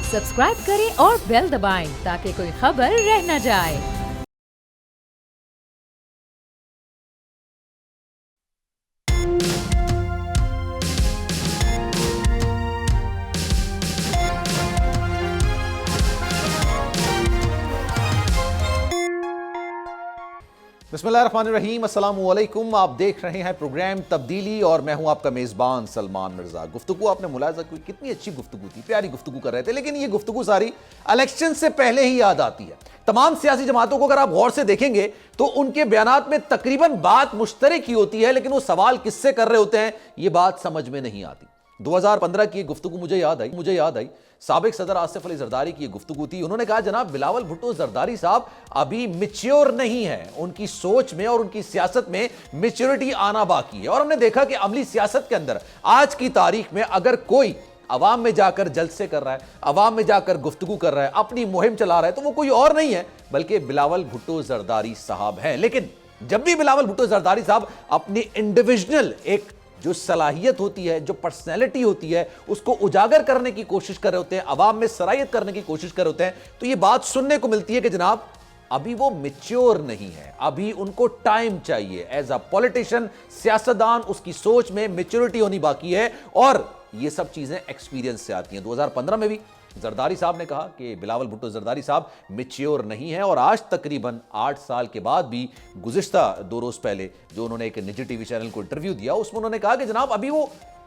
Subscribe करें और bell दबाएं ताकि कोई खबर रह न जाए। बिस्मिल्लाहिर्रहमानिर्रहीम, अस्सलामु अलैकुम। आप देख रहे हैं प्रोग्राम तब्दीली और मैं हूं आपका मेज़बान सलमान मिर्ज़ा। गुफ्तगू आपने मुलाहिज़ा की, कितनी अच्छी गुफ्तगू थी, प्यारी गुफ्तगू कर रहे थे, लेकिन ये गुफ्तगू सारी इलेक्शन से पहले ही याद आती है। तमाम सियासी जमातों को अगर आप गौर से देखेंगे तो उनके बयानात में तकरीबन बात मुश्तरक ही होती है, लेकिन वो सवाल किससे कर रहे होते हैं ये बात समझ में नहीं आती। 2015 की गुफ्तगू मुझे याद आई साबिक सदर आसिफ अली जरदारी की गुफ्तगू थी। उन्होंने कहा जनाब बिलावल भुट्टो जरदारी साहब अभी मैच्योर नहीं है, उनकी सोच में और उनकी सियासत में मैच्योरिटी आना बाकी है। और हमने देखा कि अमली सियासत के अंदर आज की तारीख में अगर कोई अवाम में जाकर जलसे कर रहा है, अवाम में जाकर गुफ्तगू कर रहा है, अपनी मुहिम चला रहा है, तो वो कोई और नहीं है बल्कि बिलावल भुट्टो जरदारी साहब हैं। लेकिन जब भी बिलावल भुट्टो जरदारी साहब अपनी इंडिविजुअल एक जो सलाहियत होती है, जो पर्सनैलिटी होती है, उसको उजागर करने की कोशिश कर रहे होते हैं, अवाम में सरायत करने की कोशिश कर रहे होते हैं, तो ये बात सुनने को मिलती है कि जनाब अभी वो मैच्योर नहीं है, अभी उनको टाइम चाहिए। एज अ पॉलिटिशियन, सियासतदान, उसकी सोच में मैच्योरिटी होनी बाकी है और ये सब चीजें एक्सपीरियंस से आती हैं। 2015 में भी जरदारी साहब ने कहा कि बिलावल भुट्टो जरदारी साहब मैच्योर नहीं है और आज तकरीबन 8 साल के बाद भी गुज़िश्ता 2 रोज पहले जो उन्होंने एक निजी टीवी चैनल को इंटरव्यू दिया उसमें उन्होंने कहा कि जनाब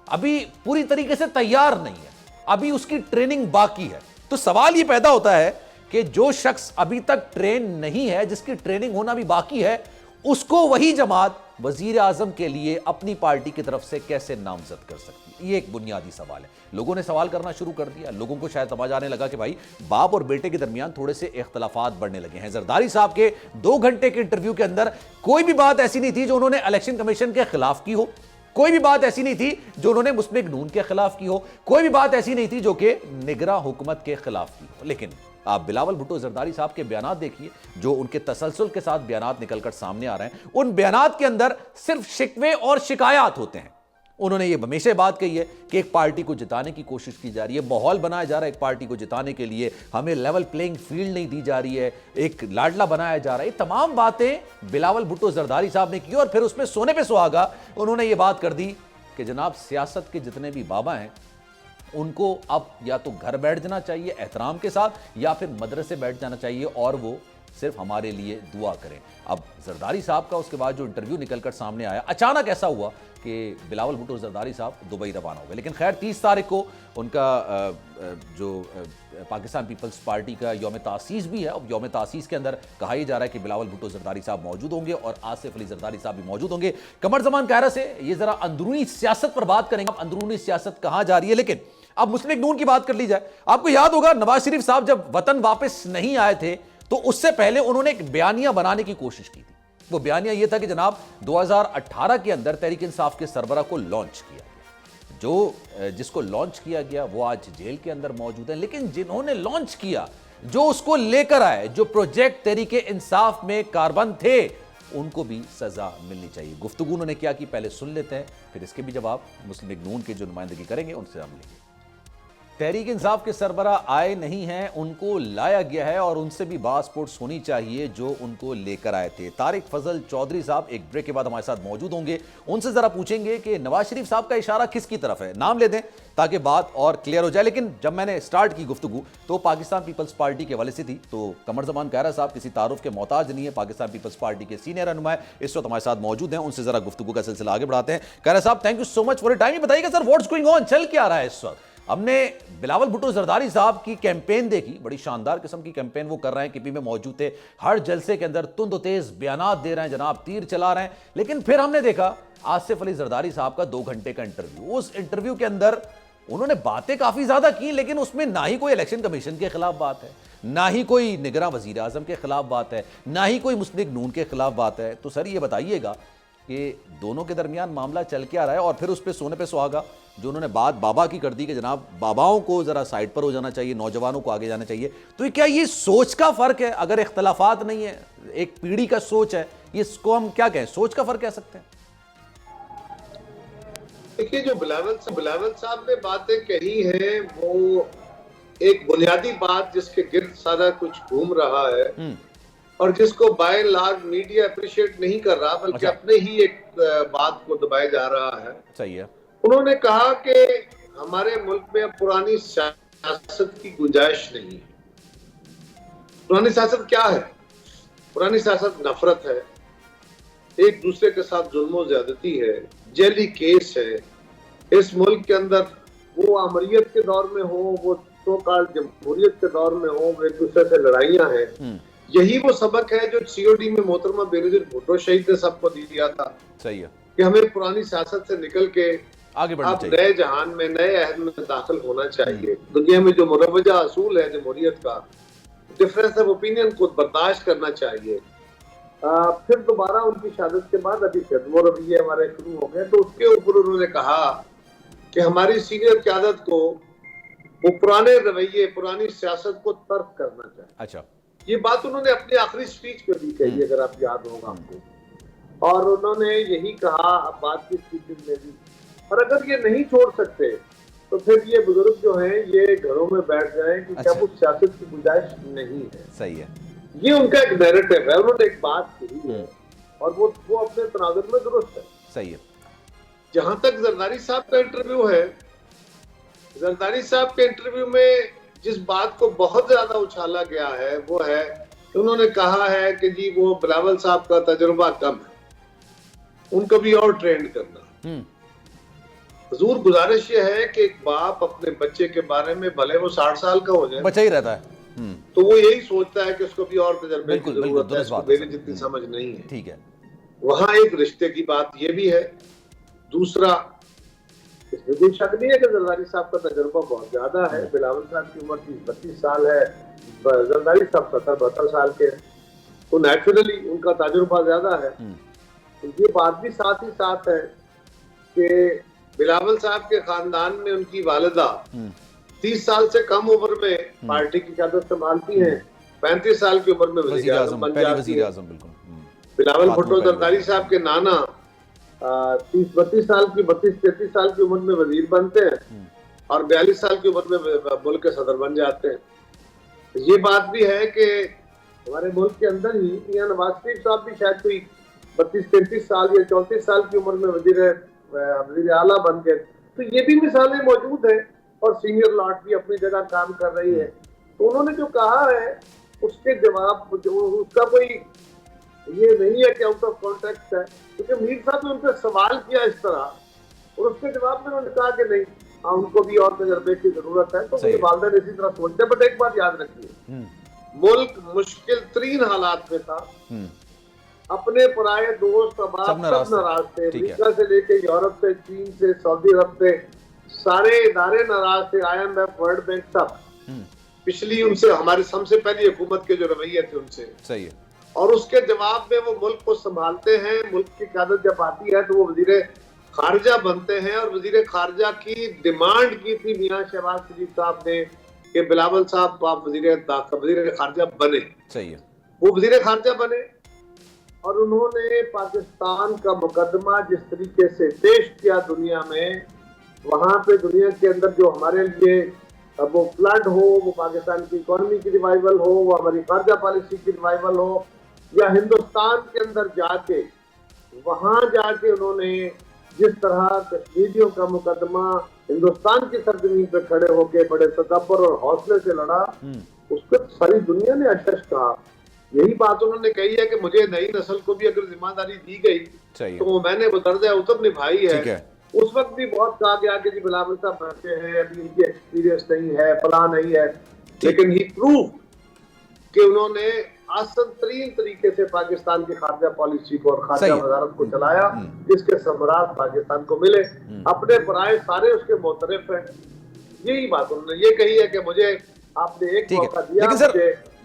अभी पूरी तरीके से तैयार नहीं है, अभी उसकी ट्रेनिंग बाकी है। तो सवाल यह पैदा होता है कि जो शख्स अभी तक ट्रेन नहीं है, जिसकी ट्रेनिंग होना भी बाकी है, उसको वही जमात वजीर आजम के लिए अपनी पार्टी की तरफ से कैसे नामजद कर सकती है? ये एक बुनियादी सवाल है। लोगों ने सवाल करना शुरू कर दिया, लोगों को शायद समझ आने लगा कि भाई बाप और बेटे के दरमियान थोड़े से इख्तलाफात बढ़ने लगे हैं। जरदारी साहब के 2 घंटे के इंटरव्यू के अंदर कोई भी बात ऐसी नहीं थी जो उन्होंने इलेक्शन कमीशन के खिलाफ की हो, कोई भी बात ऐसी नहीं थी जो उन्होंने मुस्लिम लीग नून के खिलाफ की हो, कोई भी बात ऐसी नहीं थी जो कि निगरां हुकूमत के खिलाफ की हो। लेकिन आप बिलावल भुट्टो जरदारी साहब के बयानात देखिए, जो उनके तसलसल के साथ बयानात निकलकर सामने आ रहे हैं, उन बयानात के अंदर सिर्फ शिकवे और शिकायत होते हैं। उन्होंने ये हमेशा बात कही है कि एक पार्टी को जिताने की कोशिश की जा रही है, माहौल बनाया जा रहा है एक पार्टी को जिताने के लिए, हमें लेवल प्लेइंग फील्ड नहीं दी जा रही है, एक लाडला बनाया जा रहा है। ये तमाम बातें बिलावल भुट्टो जरदारी साहब ने की और फिर उसमें सोने पे सुहागा उन्होंने ये बात कर दी कि जनाब सियासत के जितने भी बाबा हैं उनको अब या तो घर बैठ जाना चाहिए एहतराम के साथ या फिर मदरसे बैठ जाना चाहिए और वो सिर्फ हमारे लिए दुआ करें। अब जरदारी साहब का उसके बाद जो इंटरव्यू निकलकर सामने आया, अचानक ऐसा हुआ कि बिलावल भुट्टो जरदारी साहब दुबई रवाना हो गए। लेकिन खैर 30 तारीख को उनका जो पाकिस्तान पीपल्स पार्टी का यौम तासीस भी है। अब यौम तासीस के अंदर कहा ही जा रहा है कि बिलावल भुट्टो जरदारी साहब मौजूद होंगे और आसिफ अली जरदारी साहब भी मौजूद होंगे। कमर जमान कायरा से ये जरा अंदरूनी सियासत पर बात करेंगे, अंदरूनी सियासत कहां जा रही है। लेकिन अब मुस्लिम लीग नून की बात कर ली जाए, आपको याद होगा नवाज शरीफ साहब जब वतन वापस नहीं आए थे तो उससे पहले उन्होंने एक बयानिया बनाने की कोशिश की थी। वो बयानिया यह था कि जनाब 2018 के अंदर तहरीक इंसाफ के सरबरा को लॉन्च किया गया, जो जिसको लॉन्च किया गया वो आज जेल के अंदर मौजूद है। लेकिन जिन्होंने लॉन्च किया, जो उसको लेकर आए, जो प्रोजेक्ट तहरीक इंसाफ में कारबंद थे, उनको भी सजा मिलनी चाहिए। गुफ्तगू उन्होंने क्या की पहले सुन लेते हैं, फिर इसके भी जवाब मुस्लिम लीग नून के जो नुमाइंदगी करेंगे उनसे हम लेंगे। तहरीक इंसाफ के सरबरा आए नहीं हैं, उनको लाया गया है और उनसे भी पासपोर्ट्स होनी चाहिए जो उनको लेकर आए थे। तारिक फजल चौधरी साहब एक ब्रेक के बाद हमारे साथ मौजूद होंगे, उनसे जरा पूछेंगे कि नवाज शरीफ साहब का इशारा किसकी तरफ है, नाम ले दें ताकि बात और क्लियर हो जाए। लेकिन जब मैंने स्टार्ट की गुफ्तगू तो पाकिस्तान पीपल्स पार्टी के हवाले से थी, तो कमर जमान कायरा साहब किसी तारुफ के मोहताज नहीं है, पाकिस्तान पीपल्स पार्टी के सीनियर रहनुमा इस वक्त हमारे साथ मौजूद हैं, उनसे जरा गुफ्तगू का सिलसिला आगे बढ़ाते हैं। कायरा साहब, thank you so much for time. बताइएगा सर, व्हाट्स गोइंग ऑन, चल क्या रहा है इस वक्त? हमने बिलावल भुट्टो जरदारी साहब की कैंपेन देखी, बड़ी शानदार किस्म की कैंपेन वो कर रहे हैं, किपी में मौजूद थे, हर जलसे के अंदर तुंद तेज बयानात दे रहे हैं, जनाब तीर चला रहे हैं। लेकिन फिर हमने देखा आसिफ अली जरदारी साहब का 2 घंटे का इंटरव्यू, उस इंटरव्यू के अंदर उन्होंने बातें काफी ज्यादा की, लेकिन उसमें ना ही कोई इलेक्शन कमीशन के खिलाफ बात है, ना ही कोई निगरां वजीर आजम के खिलाफ बात है, ना ही कोई मुस्लिम लीग नून के खिलाफ बात है। तो सर ये बताइएगा कि दोनों के दरमियान मामला चल क्या रहा है? और फिर उस पर सोने पे सुहागा जो उन्होंने बात बाबा की कर दी कि जनाब बाबाओं को जरा साइड पर हो जाना चाहिए, नौजवानों को आगे जाना चाहिए। तो क्या ये सोच का फर्क है? अगर इख्तलाफात नहीं है, एक पीढ़ी का सोच है, इसको हम क्या कहें, सोच का फर्क कह सकते हैं? देखिए, जो बिलावल साहब ने बातें कही हैं वो एक बुनियादी बात जिसके गिर्द सारा कुछ घूम रहा है और जिसको by and large media appreciate नहीं कर रहा, बल्कि अपने ही एक बात को दबाया जा रहा है। सही है। उन्होंने कहा कि हमारे मुल्क में अब पुरानी सियासत की गुंजाइश नहीं है। पुरानी सियासत क्या है? पुरानी सियासत नफरत है, एक दूसरे के साथ जुल्म ज्यादती है, जेली केस है। इस मुल्क के अंदर वो अमरीयत के दौर में हो, वो सो कॉल्ड जमहूरियत के दौर में हो, वो एक दूसरे से लड़ाइयां हैं। यही वो सबक है जो सीओडी में मोहतरमा बेनजीर भुट्टो शहीद ने सबको दिया था। सही है कि हमें पुरानी सियासत से निकल के आगे बढ़ना अब नए जहान में, नए अहद में दाखिल होना चाहिए। दुनिया में जो मुरवजा असूल है जमहूरियत का, डिफरेंस ऑफ ओपिनियन को बर्दाश्त करना चाहिए। फिर दोबारा उनकी शहादत के बाद अभी फिर वो रवैये हमारे शुरू हो गए, तो उसके ऊपर उन्होंने कहा कि हमारी सीनियर क़यादत को वो पुराने रवैये, पुरानी सियासत को तर्क करना चाहिए। अच्छा, ये बात उन्होंने अपनी आखिरी स्पीच में भी कही, अगर आप याद होगा आपको। और उन्होंने यही कहा अब बात की स्पीच में भी, और अगर ये नहीं छोड़ सकते तो फिर ये बुजुर्ग जो हैं ये घरों में बैठ जाएं कि क्या वो सियासत की गुंजाइश नहीं है। सही है। ये उनका एक नैरेटिव है, उन्होंने एक बात कही है और वो अपने तनाजुर में दुरुस्त है। सही है। जहां तक जरदारी साहब का इंटरव्यू है, जरदारी साहब के इंटरव्यू में जिस बात को बहुत ज्यादा उछाला गया है वो है कि उन्होंने कहा है कि जी वो बिलावल साहब का तजुर्बा कम है, उनको भी और ट्रेंड करना। हुजूर गुजारिश ये है कि एक बाप अपने बच्चे के बारे में, भले वो 60 साल का हो जाए, बच्चा ही रहता है, तो वो यही सोचता है कि उसको भी और तजुर्बे की जरूरत है, उसको मेरी जितनी समझ नहीं है। ठीक है। वहां एक रिश्ते की बात ये भी है। दूसरा, इसमें कोई शक नहीं है कि जरदारी साहब का तजुर्बा बहुत ज्यादा है। बिलावल साहब की उम्र 30-32 साल है, जरदारी साहब 70-72 साल के, तो नेचुरली उनका तजुर्बा ज्यादा है। ये बात भी साथ ही साथ है कि बिलावल साहब के खानदान में उनकी वालिदा 30 साल से कम उम्र में पार्टी की क़यादत संभालती हैं, 35 साल की उम्र में वज़ीर आज़म बन जाती है। बिलावल भुट्टो जरदारी साहब के नाना 30-32 साल की, 32-33 साल की उम्र में वजीर बनते हैं और 42 साल की उम्र में मुल्क के सदर बन जाते हैं। ये बात भी है कि हमारे मुल्क के अंदर ही मियां नवाज शरीफ साहब भी शायद कोई 32-33 साल या 34 साल की उम्र में वजीर आला बन गए। तो ये भी मिसालें मौजूद हैं और सीनियर लॉट भी अपनी जगह काम कर रही है। तो उन्होंने जो कहा है उसके जवाब, जो उसका कोई ये नहीं है कि आउट ऑफ कॉन्टेक्स्ट है, क्योंकि मीर साहब ने उनसे सवाल किया इस तरह और उसके जवाब में उन्होंने कहा कि नहीं, उनको भी और तजर्बे की जरूरत है। तो मेरे वालिदैन इसी तरह सोचते हैं। बट एक बात याद रखिए, मुल्क मुश्किल तरीन हालात में था, अपने पराये दोस्त अहबाब सब नाराज थे, अमेरिका से लेके यूरोप से, चीन से, सऊदी अरब से, सारे इदारे नाराज थे, IMF, वर्ल्ड बैंक, सब पिछली उनसे हमारी सबसे पहली हुकूमत के जो रवैये थे उनसे। सही है। और उसके जवाब में वो मुल्क को संभालते हैं। मुल्क की क़यादत जब आती है तो वो वजीर खारजा बनते हैं और वजीर खारजा की डिमांड की थी मियां शहबाज शरीफ साहब ने कि बिलावल साहब आप वजीर खारजा बने। सही है। वो वजीर खारजा बने और उन्होंने पाकिस्तान का मुकदमा जिस तरीके से पेश किया दुनिया में, वहां पे दुनिया के अंदर जो हमारे लिए वो फ्लड हो, वो पाकिस्तान की इकोनॉमी की रिवाइवल हो, वो हमारी खारजा पॉलिसी की रिवाइवल हो, या हिंदुस्तान के अंदर जाके वहां जाके उन्होंने जिस तरह कश्मीरियों का मुकदमा हिंदुस्तान की सरजमीन पे खड़े होके बड़े तकब्बुर और हौसले से लड़ा, उसको सारी दुनिया ने अशश कहा। यही बात उन्होंने कही है कि मुझे नई नस्ल को भी अगर जिम्मेदारी दी गई तो मैंने वो दर्जा उतर निभाई है। उस वक्त भी बहुत कहा गया कि जी बिलावल साहब बच्चे हैं, अभी इनकी एक्सपीरियंस नहीं है, फला नहीं है, लेकिन ही प्रूव कि उन्होंने आसान तरीन तरीके से पाकिस्तान की खारजा पॉलिसी को और खारजा वजारत को चलाया, जिसके समरात पाकिस्तान को मिले। अपने पराये सारे उसके मोतरफ हैं। यही बात उन्होंने ये कही है कि मुझे आपने एक मौका दिया। लेकिन सर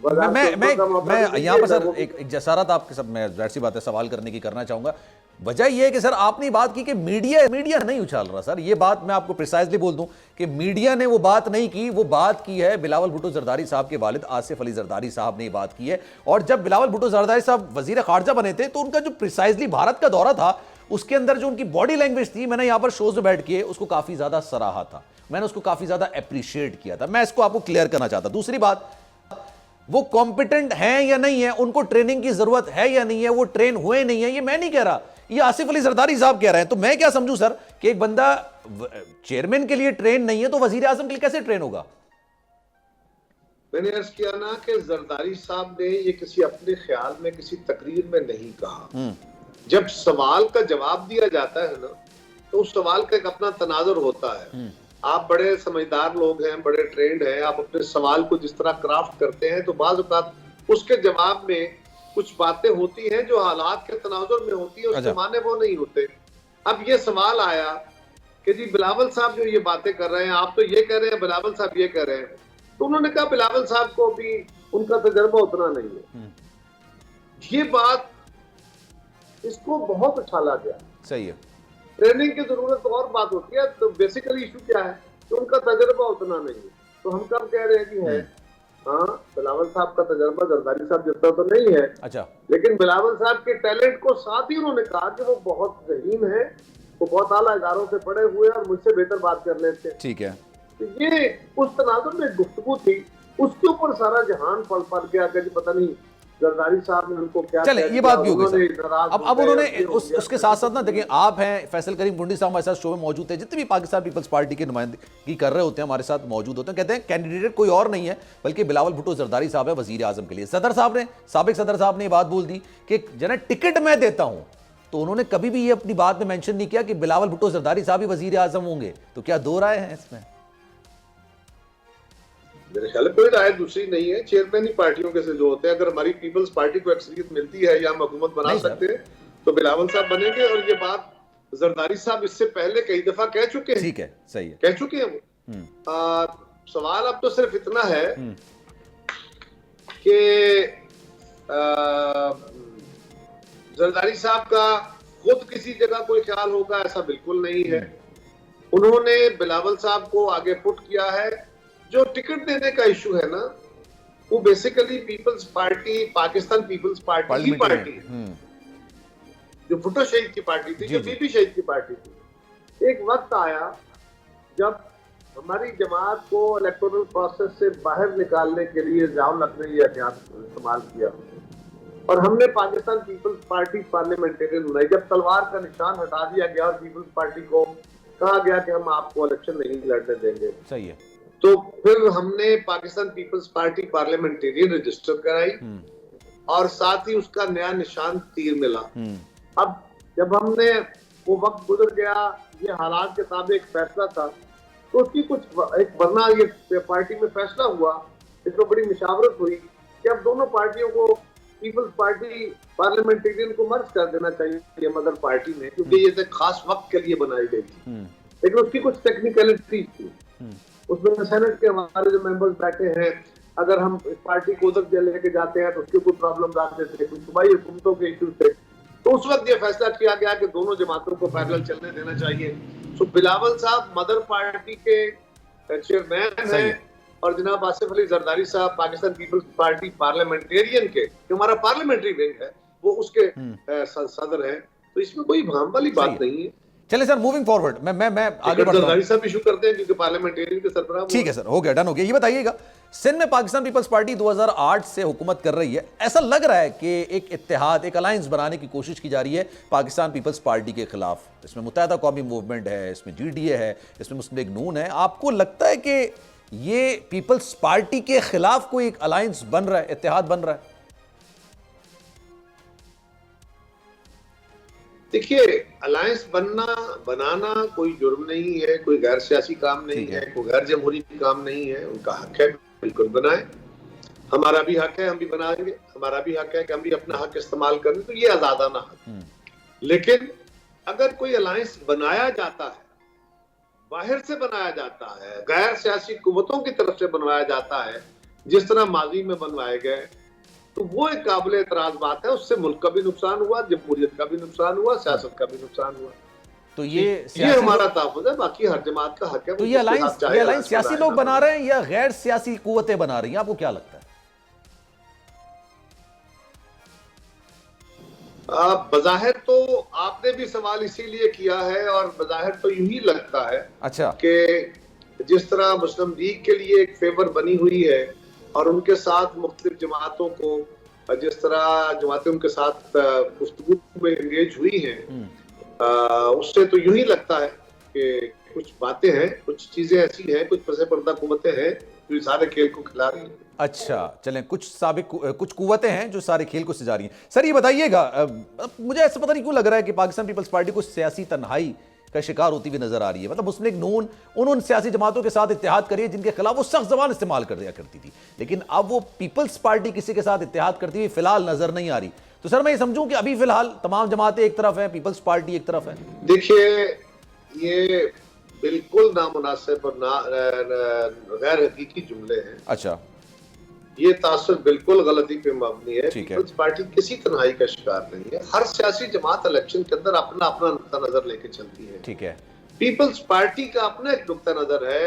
मैं यहाँ पर सर एक जसारत आपके सब, मैं जाहिर सी बात है सवाल करने की करना चाहूंगा। वजह यह है कि सर आपने बात की कि मीडिया नहीं उछाल रहा। सर ये बात मैं आपको प्रिसाइजली बोल दूं कि मीडिया ने वो बात नहीं की, वो बात की है बिलावल भुट्टो जरदारी साहब के वालिद आसिफ अली जरदारी साहब ने ये बात की है। और जब बिलावल भुट्टो जरदारी साहब वजीर खारजा बने थे तो उनका जो प्रिसाइजली भारत का दौरा था उसके अंदर जो उनकी बॉडी लैंग्वेज थी, मैंने यहाँ पर शोज में बैठ के उसको काफी ज्यादा सराहा था। मैंने उसको काफी ज्यादा अप्रिशिएट किया था। मैं इसको आपको क्लियर करना चाहता। दूसरी बात, वो कॉम्पिटेंट हैं या नहीं है, उनको ट्रेनिंग की जरूरत है या नहीं है, वो ट्रेन हुए नहीं है, ये मैं नहीं कह रहा, ये आसिफ अली जरदारी साहब कह रहे हैं। तो मैं क्या समझूं सर कि एक बंदा चेयरमैन के लिए ट्रेन नहीं है तो वजीर आजम के लिए कैसे ट्रेन होगा? मैंने अर्ज किया ना कि जरदारी साहब ने ये किसी अपने ख्याल में किसी तकरीर में नहीं कहा। जब सवाल का जवाब दिया जाता है ना, तो उस सवाल का एक अपना तनाजुर होता है। आप बड़े समझदार लोग हैं, बड़े ट्रेंड हैं, आप अपने सवाल को जिस तरह क्राफ्ट करते हैं, तो बाज़ औक़ात उसके जवाब में कुछ बातें होती हैं जो हालात के तनाजुर में होती है, उसके माने वो नहीं होते। अब ये सवाल आया कि जी बिलावल साहब जो ये बातें कर रहे हैं, आप तो ये कह रहे हैं, बिलावल साहब ये कह रहे हैं। तो उन्होंने कहा बिलावल साहब को भी उनका तजर्बा उतना नहीं है। ये बात इसको बहुत उछाला गया। सही है। ट्रेनिंग की जरूरत तो और बात होती है। तो बेसिकली इशू क्या है कि उनका तजर्बा उतना नहीं है। तो हम कब कह रहे हैं कि है, हाँ बिलावल साहब का तजर्बा जरदारी साहब जितना तो नहीं है, अच्छा, लेकिन बिलावल साहब के टैलेंट को साथ ही उन्होंने कहा कि वो बहुत ज़हीन है, वो बहुत आला इदारों से पढ़े हुए और मुझसे बेहतर बात कर लेते हैं। ठीक है। तो ये उस तनाजुर में गुफ्तगू थी, उसके ऊपर सारा जहान पल गया कि पता नहीं जरदारी साहब ने उनको क्या। चले ये बात भी हो गई सर। अब उन्होंने उसके साथ साथ ना देखिए, आप हैं फैसल करीम गुंडी साहब हमारे साथ शो में मौजूद थे, जितने भी पाकिस्तान पीपल्स पार्टी के नुमाइंदगी कर रहे होते हैं हमारे साथ मौजूद होते हैं, कहते हैं कैंडिडेट कोई और नहीं है बल्कि बिलावल भुट्टो जरदारी साहब है वजीर आजम के लिए। सदर साहब ने, साबिक सदर साहब ने ये बात बोल दी कि जना टिकट मैं देता हूं, तो उन्होंने कभी भी ये अपनी बात में मेंशन नहीं किया कि बिलावल भुट्टो जरदारी साहब ही वजीर आजम होंगे। तो क्या दो राय हैं इसमें? मेरे ख्याल में कोई राय दूसरी नहीं है। चेयरमैन ही पार्टियों के से जो होते हैं, अगर हमारी पीपल्स पार्टी को अक्सरियत मिलती है या हम हुकूमत बना सकते हैं तो बिलावल साहब बनेंगे। और ये बात जरदारी साहब इससे पहले कई दफा कह चुके हैं। ठीक है, सही है, कह चुके हैं वो। सवाल अब तो सिर्फ इतना है कि जरदारी साहब का खुद किसी जगह कोई ख्याल होगा ऐसा बिल्कुल नहीं है। उन्होंने बिलावल साहब को आगे पुट किया है। जो टिकट देने का इशू है ना, वो basically peoples party, Pakistan peoples party की पार्टी है, जो भुट्टो शहीद की पार्टी थी, जो बीबी शहीद की पार्टी थी। एक वक्त आया जब हमारी जमात को इलेक्टोरल प्रोसेस से बाहर निकालने के लिए जाओ ने ये हथियार इस्तेमाल किया और हमने पाकिस्तान पीपल्स पार्टी पार्लियामेंटेरियन बनाई। जब तलवार का निशान हटा दिया गया और पीपल्स पार्टी को कहा गया कि हम आपको इलेक्शन नहीं लड़ने देंगे, सही है, तो फिर हमने Pakistan peoples party parliamentarian register कराई और साथ ही उसका नया निशान तीर मिला। अब जब हमने वो वक्त गुजर गया, ये हालात के साथ एक फैसला था, तो उसकी कुछ एक वरना ये पार्टी में फैसला हुआ, इसमें बड़ी मुशावरत हुई कि अब दोनों पार्टियों को पीपल्स पार्टी पार्लियामेंटेरियन को मर्ज कर देना चाहिए मदर पार्टी में, क्योंकि ये एक खास वक्त के लिए बनाई गई थी। लेकिन उसकी कुछ टेक्निकलिटी थी। उसमें सेनेट के हमारे जो मेंबर्स बैठे हैं, अगर हम इस पार्टी को उधर लेके जाते हैं तो उसके कुछ प्रॉब्लम आते थे, कुछ सूबाई हुकूमतों के इशू थे। तो उस वक्त ये फैसला किया गया कि दोनों जमातों को पैरेलल चलने देना चाहिए। तो बिलावल साहब मदर पार्टी के चेयरमैन हैं और जनाब आसिफ अली जरदारी साहब पाकिस्तान पीपल्स पार्टी पार्लियामेंटेरियन के, जो हमारा पार्लियामेंट्री विंग है, वो उसके सदर हैं। तो इसमें कोई भाम वाली बात नहीं है। चले सर, मूविंग फॉरवर्ड, मैं आगे बढ़ता हूं। सब इशू करते हैं क्योंकि पार्लियामेंटेरियन के सरबराह। ठीक है सर, हो गया, डन हो गया। ये बताइएगा, सिंध में पाकिस्तान पीपल्स पार्टी 2008 से हुकूमत कर रही है। ऐसा लग रहा है कि एक इत्तेहाद, एक अलायंस बनाने की कोशिश की जा रही है पाकिस्तान पीपल्स पार्टी के खिलाफ। इसमें मुत्तहिदा कौमी मूवमेंट है, इसमें GDA है, इसमें मुस्लिम लीग नून है। आपको लगता है कि ये पीपल्स पार्टी के खिलाफ कोई एक अलायंस बन रहा है, इत्तेहाद बन रहा है? देखिए, अलायंस बनाना कोई जुर्म नहीं है, कोई गैर सियासी काम नहीं है, कोई गैर जमहूरी काम नहीं है। उनका हक है, बिल्कुल बनाए। हमारा भी हक है, हम भी बनाएंगे। हमारा भी हक है कि हम भी अपना हक इस्तेमाल करें, तो ये आजादाना हक। लेकिन अगर कोई अलायंस बनाया जाता है, बाहर से बनाया जाता है, गैर सियासी कुव्वतों की तरफ से बनवाया जाता है, जिस तरह माजी में बनवाए गए, तो वो एक काबिल एतराज बात है। उससे मुल्क का भी नुकसान हुआ, जमहूरियत का भी नुकसान हुआ, सियासत का भी नुकसान हुआ। तो ये हमारा तहफ़्फ़ुज़ है, बाकी हर जमात का हक है। तो ये अलायंस सियासी लोग बना रहे हैं या गैर सियासी कुव्वतें बना रही हैं? आपको क्या लगता है? बज़ाहिर तो आपने भी सवाल इसीलिए किया है और बज़ाहिर तो यूं ही लगता है, अच्छा, कि जिस तरह मुस्लिम लीग के लिए एक फेवर बनी हुई है और उनके साथ मुख्तलिफ जमातों को जिस तरह जमातें उनके साथ गुफ्तगू में एंगेज हुई हैं, उससे तो यूं ही लगता है कि कुछ बातें हैं, कुछ चीजें ऐसी हैं, कुछ पसे पर्दा कुव्वतें हैं जो सारे खेल को खिला रही हैं। अच्छा, चलें, कुछ कुव्वतें हैं जो सारे खेल को सजा रही हैं। सर ये बताइएगा, मुझे ऐसा पता नहीं क्यों लग रहा है कि पाकिस्तान पीपल्स पार्टी को सियासी तन्हाई का शिकार होती हुई नजर आ रही है। मतलब मुस्लिम लीग नून उन सियासी जमातों के साथ इत्तेहाद करिए जिनके खिलाफ वो सख्त जबान इस्तेमाल कर दिया करती थी, लेकिन अब वो पीपल्स पार्टी किसी के साथ इत्तेहाद करती हुई फिलहाल नजर नहीं आ रही। तो सर मैं ये समझूं कि अभी फिलहाल तमाम जमातें एक तरफ है, पीपल्स पार्टी एक तरफ है? देखिए, ये बिल्कुल नामुनासिब और गैर हकीकी जुमले हैं। अच्छा, ये तासुर बिल्कुल गलती पे मबनी है। ठीक है। पीपल्स पार्टी किसी तन्हाई का शिकार नहीं है। हर सियासी जमात इलेक्शन के अंदर अपना अपना नुक्ता नजर लेके चलती है। ठीक है। पीपल्स पार्टी का अपना एक नुक्ता नजर है,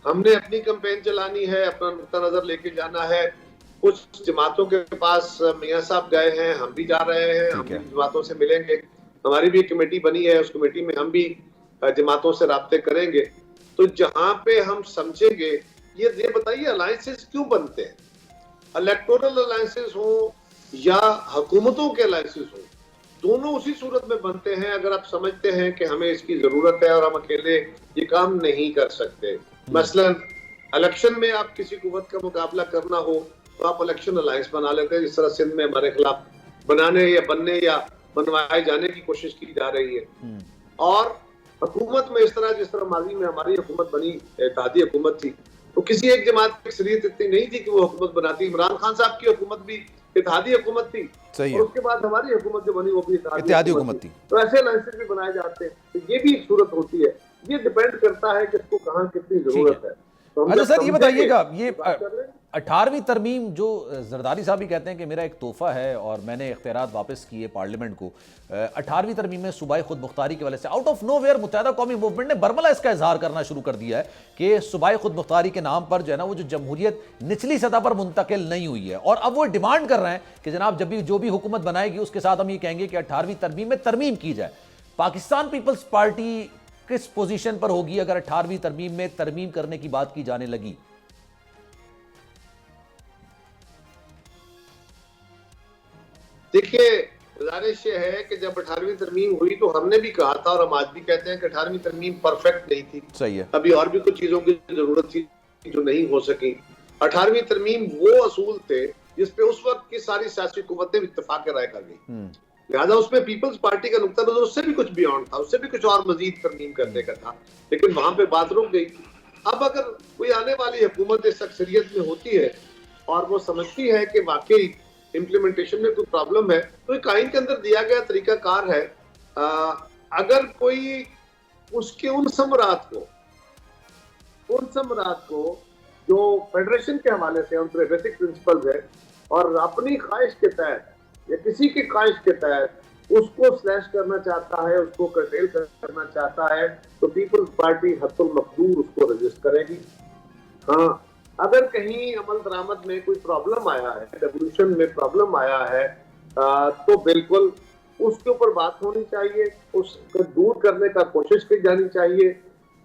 हमने अपनी कैंपेन चलानी है, अपना नुक्ता नजर लेके जाना है। कुछ जमातों के पास मियां साहब गए हैं, हम भी जा रहे हैं, हम भी जमातों से मिलेंगे। हमारी भी एक कमेटी बनी है, उस कमेटी में हम भी जमातों से राब्ते करेंगे। तो जहां पे हम समझेंगे, ये बताइए अलायंसेस क्यों बनते हैं? इलेक्टोरल अलायंसेस हो या हुकूमतों के अलायंसेस हो, दोनों उसी सूरत में बनते हैं अगर आप समझते हैं कि हमें इसकी जरूरत है और हम अकेले ये काम नहीं कर सकते। मसलन इलेक्शन में आप किसी कुव्वत का मुकाबला करना हो तो आप इलेक्शन अलायंस बना लेते हैं, जिस तरह सिंध में हमारे खिलाफ बनाने या बनने या बनवाए जाने की कोशिश की जा रही है। और हुकूमत में इस तरह, जिस तरह माजी में हमारी हुकूमत बनी, इत्तेहादी हुकूमत थी, तो किसी एक जमात की अक्सरियत इतनी नहीं थी कि वो हुकूमत बनाती। इमरान खान साहब की हुकूमत भी इत्तेहादी हुकूमत थी, और उसके बाद हमारी हुकूमत जो बनी वो भी इत्तेहादी हुकूमत थी। तो ऐसे अलायंसेस भी बनाए जाते हैं। तो ये भी एक सूरत होती है। ये डिपेंड करता है कि इसको कहाँ कितनी जरूरत है। तो अच्छा सर ये बताइएगा, ये 18वीं तरमीम जो जरदारी साहब भी कहते हैं कि मेरा एक तोहफा है और मैंने इख्तियारात वापस किए पार्लियामेंट को, 18वीं तरमीम में सूबाई खुद मुख्तारी की वजह से आउट ऑफ नोवेयर मुत्तहिदा कौमी मूवमेंट ने बरमला इसका इजहार करना शुरू कर दिया है कि सूबाई खुद मुख्तारी के नाम पर जो है ना वो जो जमहूरियत निचली सतह पर मुंतकिल नहीं हुई है, और अब वो डिमांड कर रहे हैं कि जनाब जब भी जो भी हुकूमत बनाएगी उसके साथ हम ये कहेंगे कि 18वीं तरमीम में तरमीम की जाए। पाकिस्तान पीपल्स पार्टी किस पोजीशन पर होगी अगर 18वीं तरमीम में तरमीम करने की बात की जाने लगी? देखिए, गुजारिश ये है कि जब 18वीं तरमीम हुई तो हमने भी कहा था, और हम आज भी कहते हैं कि 18वीं तरमीम परफेक्ट नहीं थी। सही है। अभी और भी कुछ चीजों की जरूरत थी जो नहीं हो सकी। 18वीं तरमीम वो असूल थे जिस पे उस वक्त की सारी सियासी हुकूमतें इत्तेफाक राय कर गई। लिहाजा उसमें पीपल्स पार्टी का नुक्ता नजर उससे भी कुछ बियॉन्ड था, उससे भी कुछ और मजीद तरमीम करने का था, लेकिन वहां पे बात रुक गई। अब अगर कोई आने वाली हुकूमत इस अक्सरियत में होती है और वो समझती है कि वाकई इम्प्लीमेंटेशन में कोई प्रॉब्लम है, तो एक आइन के अंदर दिया गया तरीकाकार है, अगर कोई उसके उन समरात को जो फेडरेशन के हवाले से उनके बेसिक प्रिंसिपल्स है और अपनी ख्वाहिश के तहत या किसी की ख्वाहिश के तहत उसको स्लैश करना चाहता है, उसको कर्टेल करना चाहता है, तो पीपल्स पार्टी हत्तुल मकदूर उसको रजिस्ट करेगी। हाँ, अगर कहीं अमल दरामद में कोई प्रॉब्लम आया है, रेवोल्यूशन में प्रॉब्लम आया है, तो बिल्कुल उसके ऊपर बात होनी चाहिए, उसको दूर करने का कोशिश की जानी चाहिए,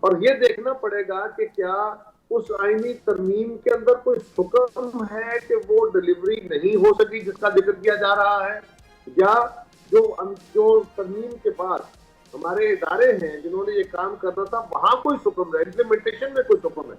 और ये देखना पड़ेगा कि क्या उस आईनी तरमीम के अंदर कोई हुक्म है कि वो डिलीवरी नहीं हो सकी जिसका जिक्र किया जा रहा है, या जो तरमीम के बाद हमारे इदारे हैं जिन्होंने ये काम करना था वहां कोई हुक्म है, इम्प्लीमेंटेशन में कोई हुक्म है।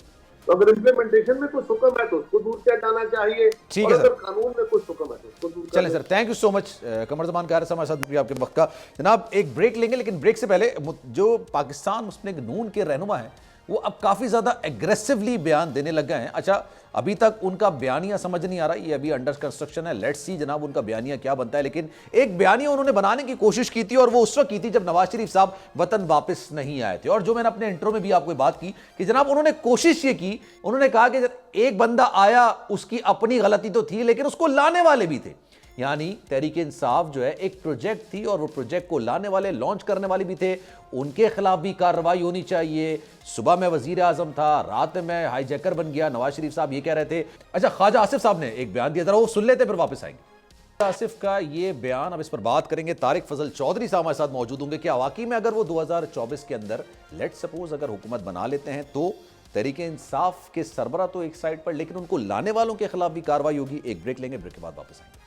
तो अगर इम्प्लीमेंटेशन में कुछ हुक्म है तो उसको दूर किया जाना चाहिए, और अगर कानून में कुछ हुक्म है तो उसको दूर। चलें sir, thank you so much Qamar Zaman car हमारे साथ भी आपके वक्त का। जनाब एक ब्रेक लेंगे, लेकिन ब्रेक से पहले जो पाकिस्तान मुस्लिम लीग नून के रहनुमा हैं वो अब काफ़ी ज़्यादा एग्रेसिवली बयान देने लग गए हैं। अच्छा, अभी तक उनका बयानिया समझ नहीं आ रहा, ये अभी अंडर कंस्ट्रक्शन है, लेट्स सी जनाब उनका बयानिया क्या बनता है। लेकिन एक बयानिया उन्होंने बनाने की कोशिश की थी, और वो उस वक्त की थी जब नवाज शरीफ साहब वतन वापस नहीं आए थे। और जो मैंने अपने इंट्रो में भी आपको बात की कि जनाब उन्होंने कोशिश ये की, उन्होंने कहा कि एक बंदा आया उसकी अपनी गलती तो थी लेकिन उसको लाने वाले भी थे, यानी तहरीक इंसाफ जो है एक प्रोजेक्ट थी और वो प्रोजेक्ट को लाने वाले, लॉन्च करने वाले भी थे, उनके खिलाफ भी कार्रवाई होनी चाहिए। सुबह में वजीर आजम था, रात में हाईजैकर बन गया, नवाज शरीफ साहब ये कह रहे थे। अच्छा, ख्वाजा आसिफ साहब ने एक बयान दिया, जरा वो सुन लेते फिर वापस आएंगे। आसिफ का ये बयान, अब इस पर बात करेंगे। तारिक फजल चौधरी साहब हमारे साथ मौजूद होंगे। क्या वाकई में अगर वो 2024 के अंदर लेट सपोज अगर हुकूमत बना लेते हैं तो तहरीक इंसाफ के सरबरा तो एक साइड पर, लेकिन उनको लाने वालों के खिलाफ भी कार्रवाई होगी। एक ब्रेक लेंगे, ब्रेक के बाद वापस आएंगे।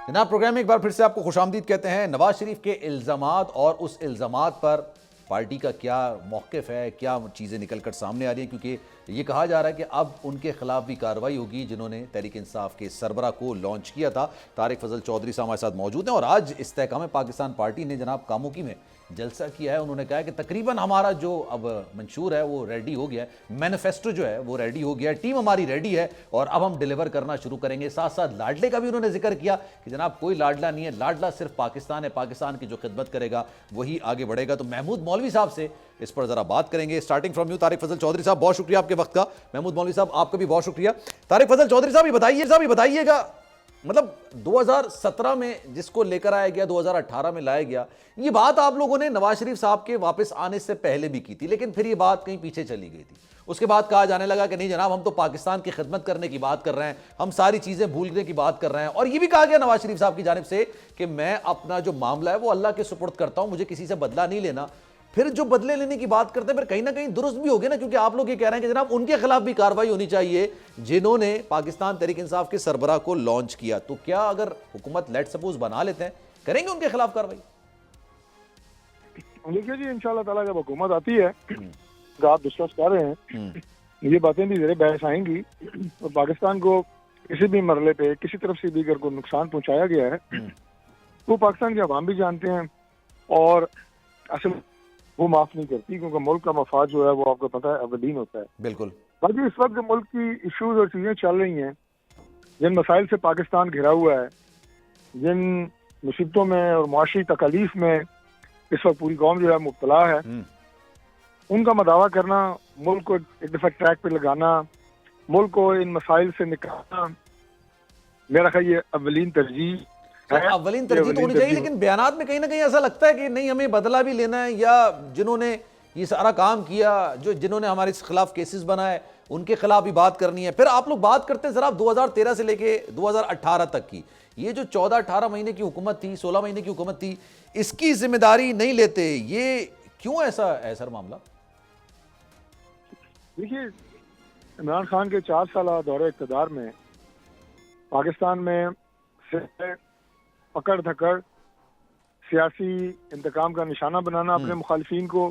जनाब, प्रोग्राम में एक बार फिर से आपको खुशामदीद कहते हैं। नवाज शरीफ के इल्ज़ामात और उस इल्ज़ामात पर पार्टी का क्या मौक़िफ़ है, क्या चीज़ें निकल कर सामने आ रही हैं, क्योंकि ये कहा जा रहा है कि अब उनके खिलाफ भी कार्रवाई होगी जिन्होंने तहरीक इंसाफ के सरबरा को लॉन्च किया था। तारिक फजल चौधरी साहब हमारे साथ मौजूद हैं और आज इस्तेहकाम पाकिस्तान पार्टी ने जनाब कामोकी में जलसा किया है। उन्होंने कहा है कि तकरीबन हमारा जो अब मंशूर है वो रेडी हो गया है, मैनिफेस्टो जो है वो रेडी हो गया है, टीम हमारी रेडी है और अब हम डिलीवर करना शुरू करेंगे। साथ साथ लाडले का भी उन्होंने जिक्र किया कि जनाब कोई लाडला नहीं है, लाडला सिर्फ पाकिस्तान है, पाकिस्तान की जो खिदमत करेगा वही आगे बढ़ेगा। तो महमूद मौलवी साहब से इस पर जरा बात करेंगे। Starting from you Tariq Fazal Chaudhry साहब, बहुत शुक्रिया आपके वक्त का। महमूद मौलवी साहब आपका भी बहुत शुक्रिया। तारिक फजल चौधरी साहब ये बताइएगा, मतलब 2017 में जिसको लेकर आया गया, 2018 में लाया गया, ये बात आप लोगों ने नवाज शरीफ साहब के वापस आने से पहले भी की थी, लेकिन फिर ये बात कहीं पीछे चली गई थी। उसके बाद कहा जाने लगा कि नहीं जनाब, हम तो पाकिस्तान की खिदमत करने की बात कर रहे हैं, हम सारी चीजें भूलने की बात कर रहे हैं। और ये भी कहा गया नवाज शरीफ साहब की जानिब से कि मैं अपना जो मामला है वो अल्लाह के सुपुर्द करता हूं, मुझे किसी से बदला नहीं लेना। फिर जो बदले लेने की बात करते हैं, फिर कहीं ना कहीं दुरुस्त भी हो गए ना, क्योंकि आप लोग ये कह रहे हैं कि जनाब उनके खिलाफ भी कार्रवाई होनी चाहिए जिन्होंने पाकिस्तान तहरीक इंसाफ के सरबराह को लॉन्च किया। तो क्या अगर हुकूमत लेट सपोज बना लेते हैं, करेंगे उनके खिलाफ कार्रवाई? देखिए जी, इंशाल्लाह ताला जब हुकूमत आती है जो आप डिस्कस कर रहे हैं, ये बातें भी जरा बहस आएंगी और पाकिस्तान को किसी भी मरले पे किसी तरफ से भी अगर को नुकसान पहुंचाया गया है तो पाकिस्तान के अवाम भी जानते हैं और असल वो माफ नहीं करती, क्योंकि मुल्क का मफाद जो है वो आपको पता है अवलीन होता है। बिल्कुल। बाकी इस वक्त जो मुल्क की इश्यूज और चीजें चल रही हैं, जिन मसाइल से पाकिस्तान घिरा हुआ है, जिन मुसीबतों में और मुआशी तकालीफ में इस वक्त पूरी कौम जो है मुब्तला है, उनका मदावा करना, मुल्क को एक दफा ट्रैक पे लगाना, मुल्क को इन मसाइल से निकालना, मेरा ख्याल ये अवलीन तरजीह है। अवलीन तरजीह तो होनी चाहिए, लेकिन बयानात में कहीं ना कहीं ऐसा लगता है कि नहीं हमें बदला भी लेना है, या जिन्होंने ये सारा काम किया, जिन्होंने हमारे खिलाफ केसेस बनाए, उनके खिलाफ भी बात करनी है। फिर आप लोग बात करते हैं जरा 2013 से लेके 2018 तक की, ये जो 14-18 महीने की हुकूमत थी, 16 महीने की हुकूमत थी, इसकी जिम्मेदारी नहीं लेते, ये क्यों ऐसा है सर मामला? देखिए, इमरान खान के 4 साल दौरे इक़्तिदार में पाकिस्तान में से पकड़ धकड़, सियासी इंतकाम का निशाना बनाना अपने मुखालिफिन को,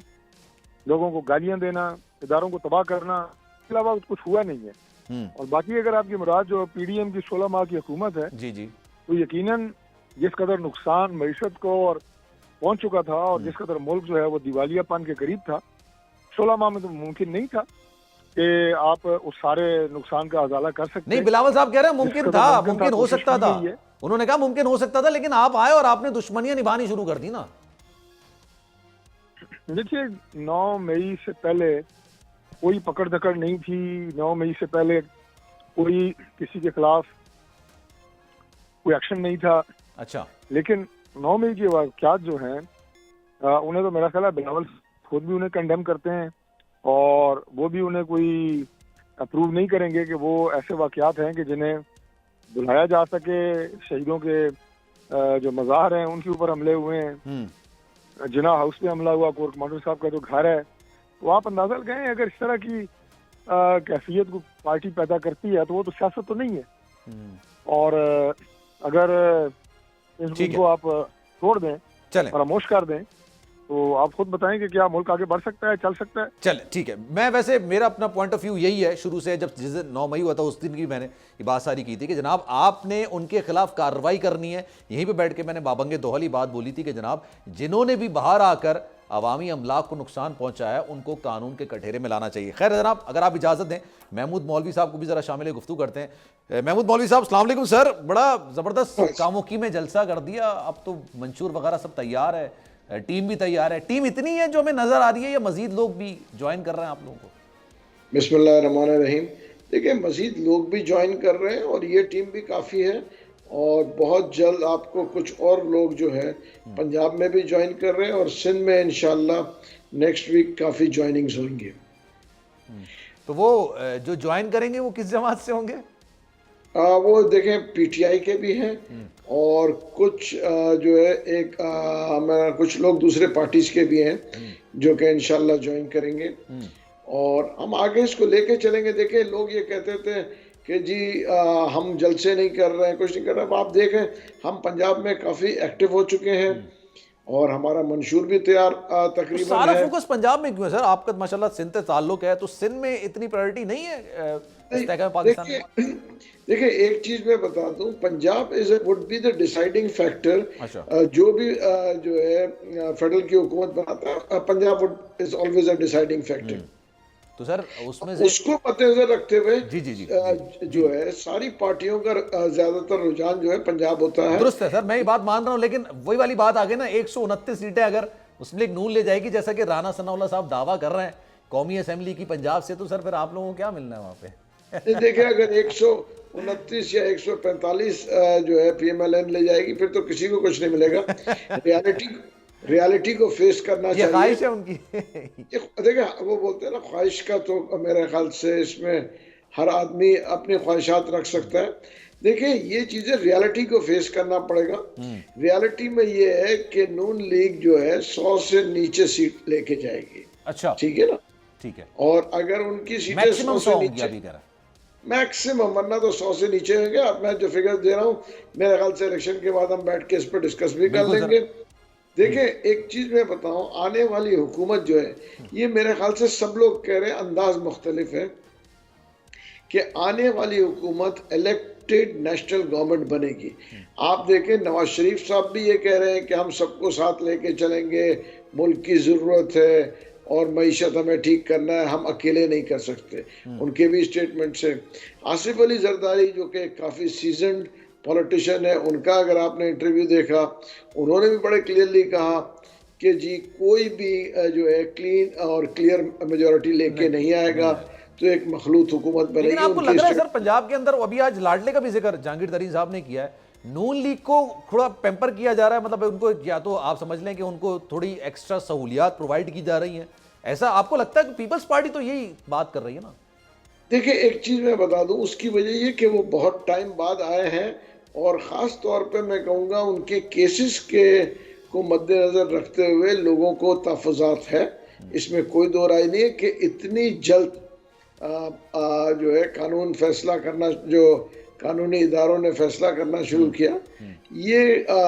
लोगों को गालियां देना, इदारों को तबाह करना, इसके अलावा कुछ हुआ नहीं है। और बाकी अगर आपकी मुराद जो पीडीएम की 16 माह की हुकूमत है, जी जी, तो यकीनन जिस कदर नुकसान मईशत को और पहुंच चुका था और जिस कदर मुल्क जो है वो दिवालियापन के करीब था, 16 माह में तो मुमकिन नहीं था कि आप उस सारे नुकसान का अजाला कर सकते। नहीं, बिलावल साहब कह रहे हैं मुमकिन था, मुमकिन हो सकता था, उन्होंने कहा मुमकिन हो सकता था, लेकिन आप आए और आपने दुश्मनियां निभानी शुरू कर दी ना। देखिए, 9 मई से पहले कोई पकड़ धकड़ नहीं थी, 9 मई से पहले कोई किसी के खिलाफ कोई एक्शन नहीं था। अच्छा, लेकिन 9 मई के वाक़यात जो हैं, उन्हें तो मेरा ख्याल है बिलावल खुद भी उन्हें कंडेम करते हैं और वो भी उन्हें कोई अप्रूव नहीं करेंगे कि वो ऐसे वाक़यात हैं कि जिन्हें बुलाया जा सके। शहीदों के जो मज़ार हैं उनके ऊपर हमले हुए हैं, जिना हाउस पे हमला हुआ, कोर कमांडर साहब का जो घर है, तो आप अंदाजा लगाएं अगर इस तरह की कैफियत को पार्टी पैदा करती है तो वो तो सियासत तो नहीं है। और अगर इस मुल्क को आप छोड़ दें, फरामोश कर दें, तो आप खुद बताएं कि क्या मुल्क आगे बढ़ सकता है, चल सकता है? चले, ठीक है। मैं वैसे मेरा अपना पॉइंट ऑफ व्यू यही है, शुरू से जब जिस दिन 9 मई हुआ था उस दिन की मैंने ये बात सारी की थी कि जनाब आपने उनके खिलाफ कार्रवाई करनी है। यहीं पे बैठ के मैंने बाबंगे दोहली बात बोली थी कि जनाब जिन्होंने भी बाहर आकर अवामी अमलाक को नुकसान पहुंचाया उनको कानून के कठेरे में लाना चाहिए। खैर जनाब, अगर आप इजाज़त दें, महमूद मौलवी साहब को भी ज़रा शामिल गुफ्तगू करते हैं। महमूद मौलवी साहब, अस्सलाम वालेकुम सर। बड़ा ज़बरदस्त कामोकी में जलसा कर दिया, अब तो मंशूर वगैरह सब तैयार है, टीम भी तैयार है। टीम इतनी है जो हमें नजर आ रही है या मजीद लोग भी ज्वाइन कर रहे हैं आप लोगों को? बिस्मिल्लाहिर्रहमानिर्रहीम। देखिए, मजीद लोग भी ज्वाइन कर रहे हैं और ये टीम भी काफ़ी है और बहुत जल्द आपको कुछ और लोग जो है पंजाब में भी ज्वाइन कर रहे हैं और सिंध में इंशाल्लाह नेक्स्ट वीक काफ़ी ज्वाइनिंग्स होंगे। तो वो जो ज्वाइन करेंगे वो किस जमात से होंगे? वो देखें पीटीआई के भी हैं और कुछ जो है एक हमारा कुछ लोग दूसरे पार्टीज के भी हैं जो कि इंशाल्लाह ज्वाइन करेंगे और हम आगे इसको लेके चलेंगे। देखें लोग ये कहते थे कि जी हम जलसे नहीं कर रहे हैं, कुछ नहीं कर रहे हैं। अब आप देखें हम पंजाब में काफ़ी एक्टिव हो चुके हैं और हमारा मंशूर भी तैयार तकरीबन सारा है। फोकस पंजाब में क्यों है सर? आपका माशाल्लाह सिंध से ताल्लुक है, तो सिंध में इतनी प्रायोरिटी नहीं है इस्तेहकाम पाकिस्तान में? देखिए एक चीज मैं बता दूं, Punjab would be the deciding factor. अच्छा। जो भी जो है फेडरल की हुकूमत बनाता है, Punjab would is always a deciding factor. तो सर उसमें से उसको मद्देनजर रखते हुए जी जो है सारी पार्टियों का ज्यादातर रुझान जो है पंजाब होता है। दुरुस्त है सर, मैं ये बात मान रहा हूं, लेकिन वही वाली बात आ गई ना, 129 सीटें अगर मुस्लिम लीग नून ले जाएगी जैसा कि राना सनाउल्लाह साहब दावा कर रहे हैं कौमी असेंबली की पंजाब से, तो सर फिर आप लोगों को क्या मिलना है वहां पे? देखिए अगर 129 या 145 जो है पीएमएलएन ले जाएगी फिर तो किसी को कुछ नहीं मिलेगा। रियलिटी को फेस करना ये चाहिए। ख्वाहिश है उनकी। देखिए वो बोलते हैं ना ख्वाहिश का, तो मेरे ख्याल से इसमें हर आदमी अपनी ख्वाहिशात रख सकता है। देखिए ये चीजें रियलिटी को फेस करना पड़ेगा। रियलिटी में ये है कि नून लीग जो है 100 से नीचे सीट लेके जाएगी। अच्छा ठीक है ना? ठीक है। और अगर उनकी सीटें मैक्सिमम 100 से 100 नीचे, अभी कह रहा है। मैक्सिमम, वरना तो 100 से नीचे होंगे। अब मैं जो फिगर दे रहा हूँ मेरे ख्याल से इलेक्शन के बाद हम बैठ के इस पर डिस्कस भी कर लेंगे। देखिए एक चीज मैं बताऊं, आने वाली हुकूमत जो है ये मेरे ख्याल से सब लोग कह रहे हैं, अंदाज मुख्तलिफ है कि आने वाली हुकूमत इलेक्टेड नेशनल गवर्नमेंट बनेगी। आप देखें नवाज शरीफ साहब भी ये कह रहे हैं कि हम सबको साथ लेके चलेंगे, मुल्क की ज़रूरत है और मईशत हमें ठीक करना है, हम अकेले नहीं कर सकते। उनके भी स्टेटमेंट से आसिफ अली जरदारी जो कि काफ़ी सीजन्ड पॉलिटिशियन है, उनका अगर आपने इंटरव्यू देखा, उन्होंने भी बड़े क्लियरली कहा कि जी कोई भी जो है क्लीन और क्लियर मेजॉरिटी लेके नहीं आएगा, तो एक मखलूत हुकूमत बनेगी। लेकिन आपको लग रहा है सर पंजाब के अंदर, अभी आज लाडले का भी जिक्र जहांगीर तरीन साहब ने किया है, नून लीग को थोड़ा पेम्पर किया जा रहा है, मतलब उनको या तो आप समझ लें कि उनको थोड़ी एक्स्ट्रा सहूलियात प्रोवाइड की जा रही हैं, ऐसा आपको लगता है? कि पीपल्स पार्टी तो यही बात कर रही है ना। देखिए एक चीज मैं बता दूं, उसकी वजह ये कि वो बहुत टाइम बाद आए हैं और ख़ास तौर पे मैं कहूँगा उनके केसेस के को मद्देनज़र रखते हुए लोगों को तहफ़्फ़ुज़ात है। इसमें कोई दो राय नहीं है कि इतनी जल्द जो है कानून फैसला करना, जो कानूनी इदारों ने फैसला करना शुरू किया, ये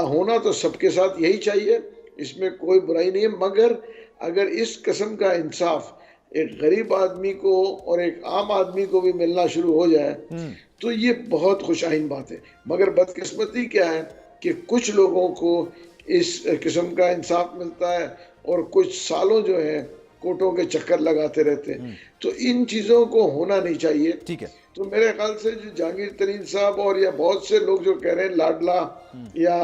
होना तो सबके साथ यही चाहिए, इसमें कोई बुराई नहीं है। मगर अगर इस किस्म का इंसाफ एक गरीब आदमी को और एक आम आदमी को भी मिलना शुरू हो जाए तो ये बहुत खुशाइन बात है। मगर बदकिस्मती क्या है कि कुछ लोगों को इस किस्म का इंसाफ मिलता है और कुछ सालों जो है कोर्टों के चक्कर लगाते रहते हैं। तो इन चीज़ों को होना नहीं चाहिए। ठीक है। तो मेरे ख्याल से जो जहांगीर तरीन साहब और या बहुत से लोग जो कह रहे हैं लाडला या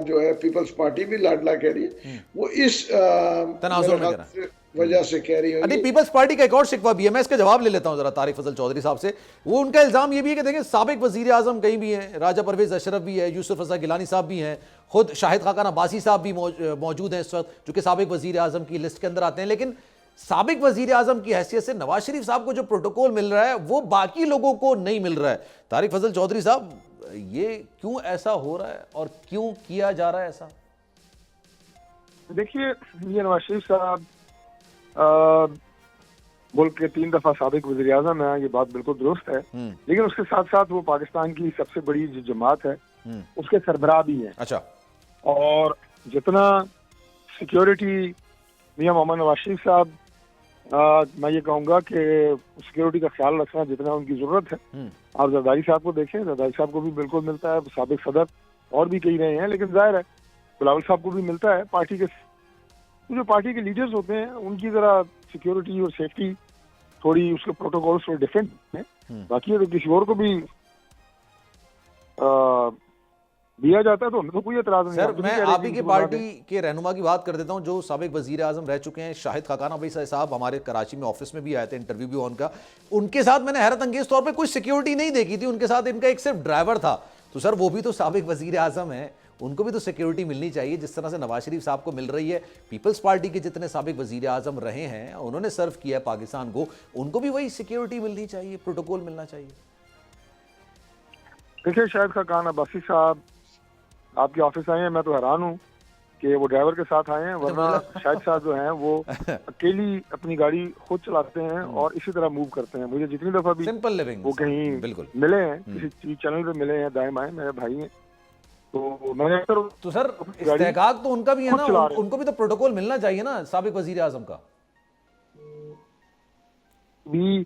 जो है पीपल्स पार्टी भी लाडला कह रही है, वो इस तनाजुर में कह वजह से कह रही है। पीपल्स पार्टी का एक और शिकवा भी है, मैं इसका जवाब ले लेता हूं जरा तारिक फजल चौधरी साहब से। वो उनका इल्जाम ये भी है कि देखिए साबिक वजीर आजम कहीं भी हैं, राजा परवेज अशरफ भी है, यूसुफ रजा गिलानी साहब भी हैं, खुद शाहिद खाकान अब्बासी साहब भी मौजूद हैं इस वक्त, जो कि साबिक वजीर आजम की लिस्ट के अंदर आते हैं। लेकिन साबिक वजीर आजम की हैसियत से नवाज शरीफ साहब को जो प्रोटोकॉल मिल रहा है वो बाकी लोगों को नहीं मिल रहा है। तारिक फजल चौधरी साहब, ये क्यों ऐसा हो रहा है और क्यों किया जा रहा है ऐसा? देखिए ये नवाज शरीफ साहब मुल्क के 3 दफा साबिक वज़ीर आज़म है, ये बात बिल्कुल दुरुस्त है। लेकिन उसके साथ साथ वो पाकिस्तान की सबसे बड़ी जो जमात है उसके सरबराह भी है। अच्छा। और जितना सिक्योरिटी मियां मोहम्मद नवाज शरीफ साहब, मैं ये कहूँगा कि सिक्योरिटी का ख्याल रखना जितना उनकी जरूरत है, आप जरदारी साहब को देखें, जरदारी साहब को भी बिल्कुल मिलता है, साबिक सदर और भी कई रहे हैं, लेकिन जाहिर है बिलावल साहब को भी मिलता है। पार्टी के जो पार्टी के लीडर्स होते हैं उनकी जरा सिक्योरिटी और सेफ्टी थोड़ी, उसके प्रोटोकॉल थोड़े डिफरेंट है। बाकी है तो किसी और को भी दिया जाता है तो हमें तो कोई एतराज नहीं। सर मैं आप ही की पार्टी के रहनुमा की बात कर देता हूं जो साबिक वजीर आजम रह चुके हैं, शाहिद खाकान अब्बासी साहब हमारे कराची में ऑफिस में भी आए थे, इंटरव्यू भी उनका, उनके साथ मैंने हैरत अंगेज तौर पे कोई सिक्योरिटी नहीं देखी थी, उनके साथ इनका एक सिर्फ ड्राइवर था। तो सर वो भी तो साबिक वजीर आजम है, उनको भी तो सिक्योरिटी मिलनी चाहिए जिस तरह से नवाज शरीफ साहब को मिल रही है। पीपल्स पार्टी के जितने साबिक वजीर आजम रहे हैं, उन्होंने सर्व किया है पाकिस्तान को, उनको भी वही सिक्योरिटी मिलनी चाहिए, प्रोटोकॉल मिलना चाहिए। देखिए शाहिद खान अब्बासी साहब आपके ऑफिस आए हैं, मैं तो हैरान हूँ कि वो ड्राइवर के साथ आए हैं, वरना शाहिद साहब जो हैं वो अकेली अपनी गाड़ी खुद चलाते हैं और इसी तरह मूव करते हैं। मुझे जितनी दफा भी सिंपल लिविंग वो कहीं बिल्कुल मिले हैं, किसी टीवी चैनल पे मिले हैं, दाएं बाएं मेरे भाई हैं, तो मैंने अक्सर तो सर इस्तेहकाक तो उनका भी है ना, उनको भी तो प्रोटोकॉल मिलना चाहिए ना साबिक वजीर आजम का भी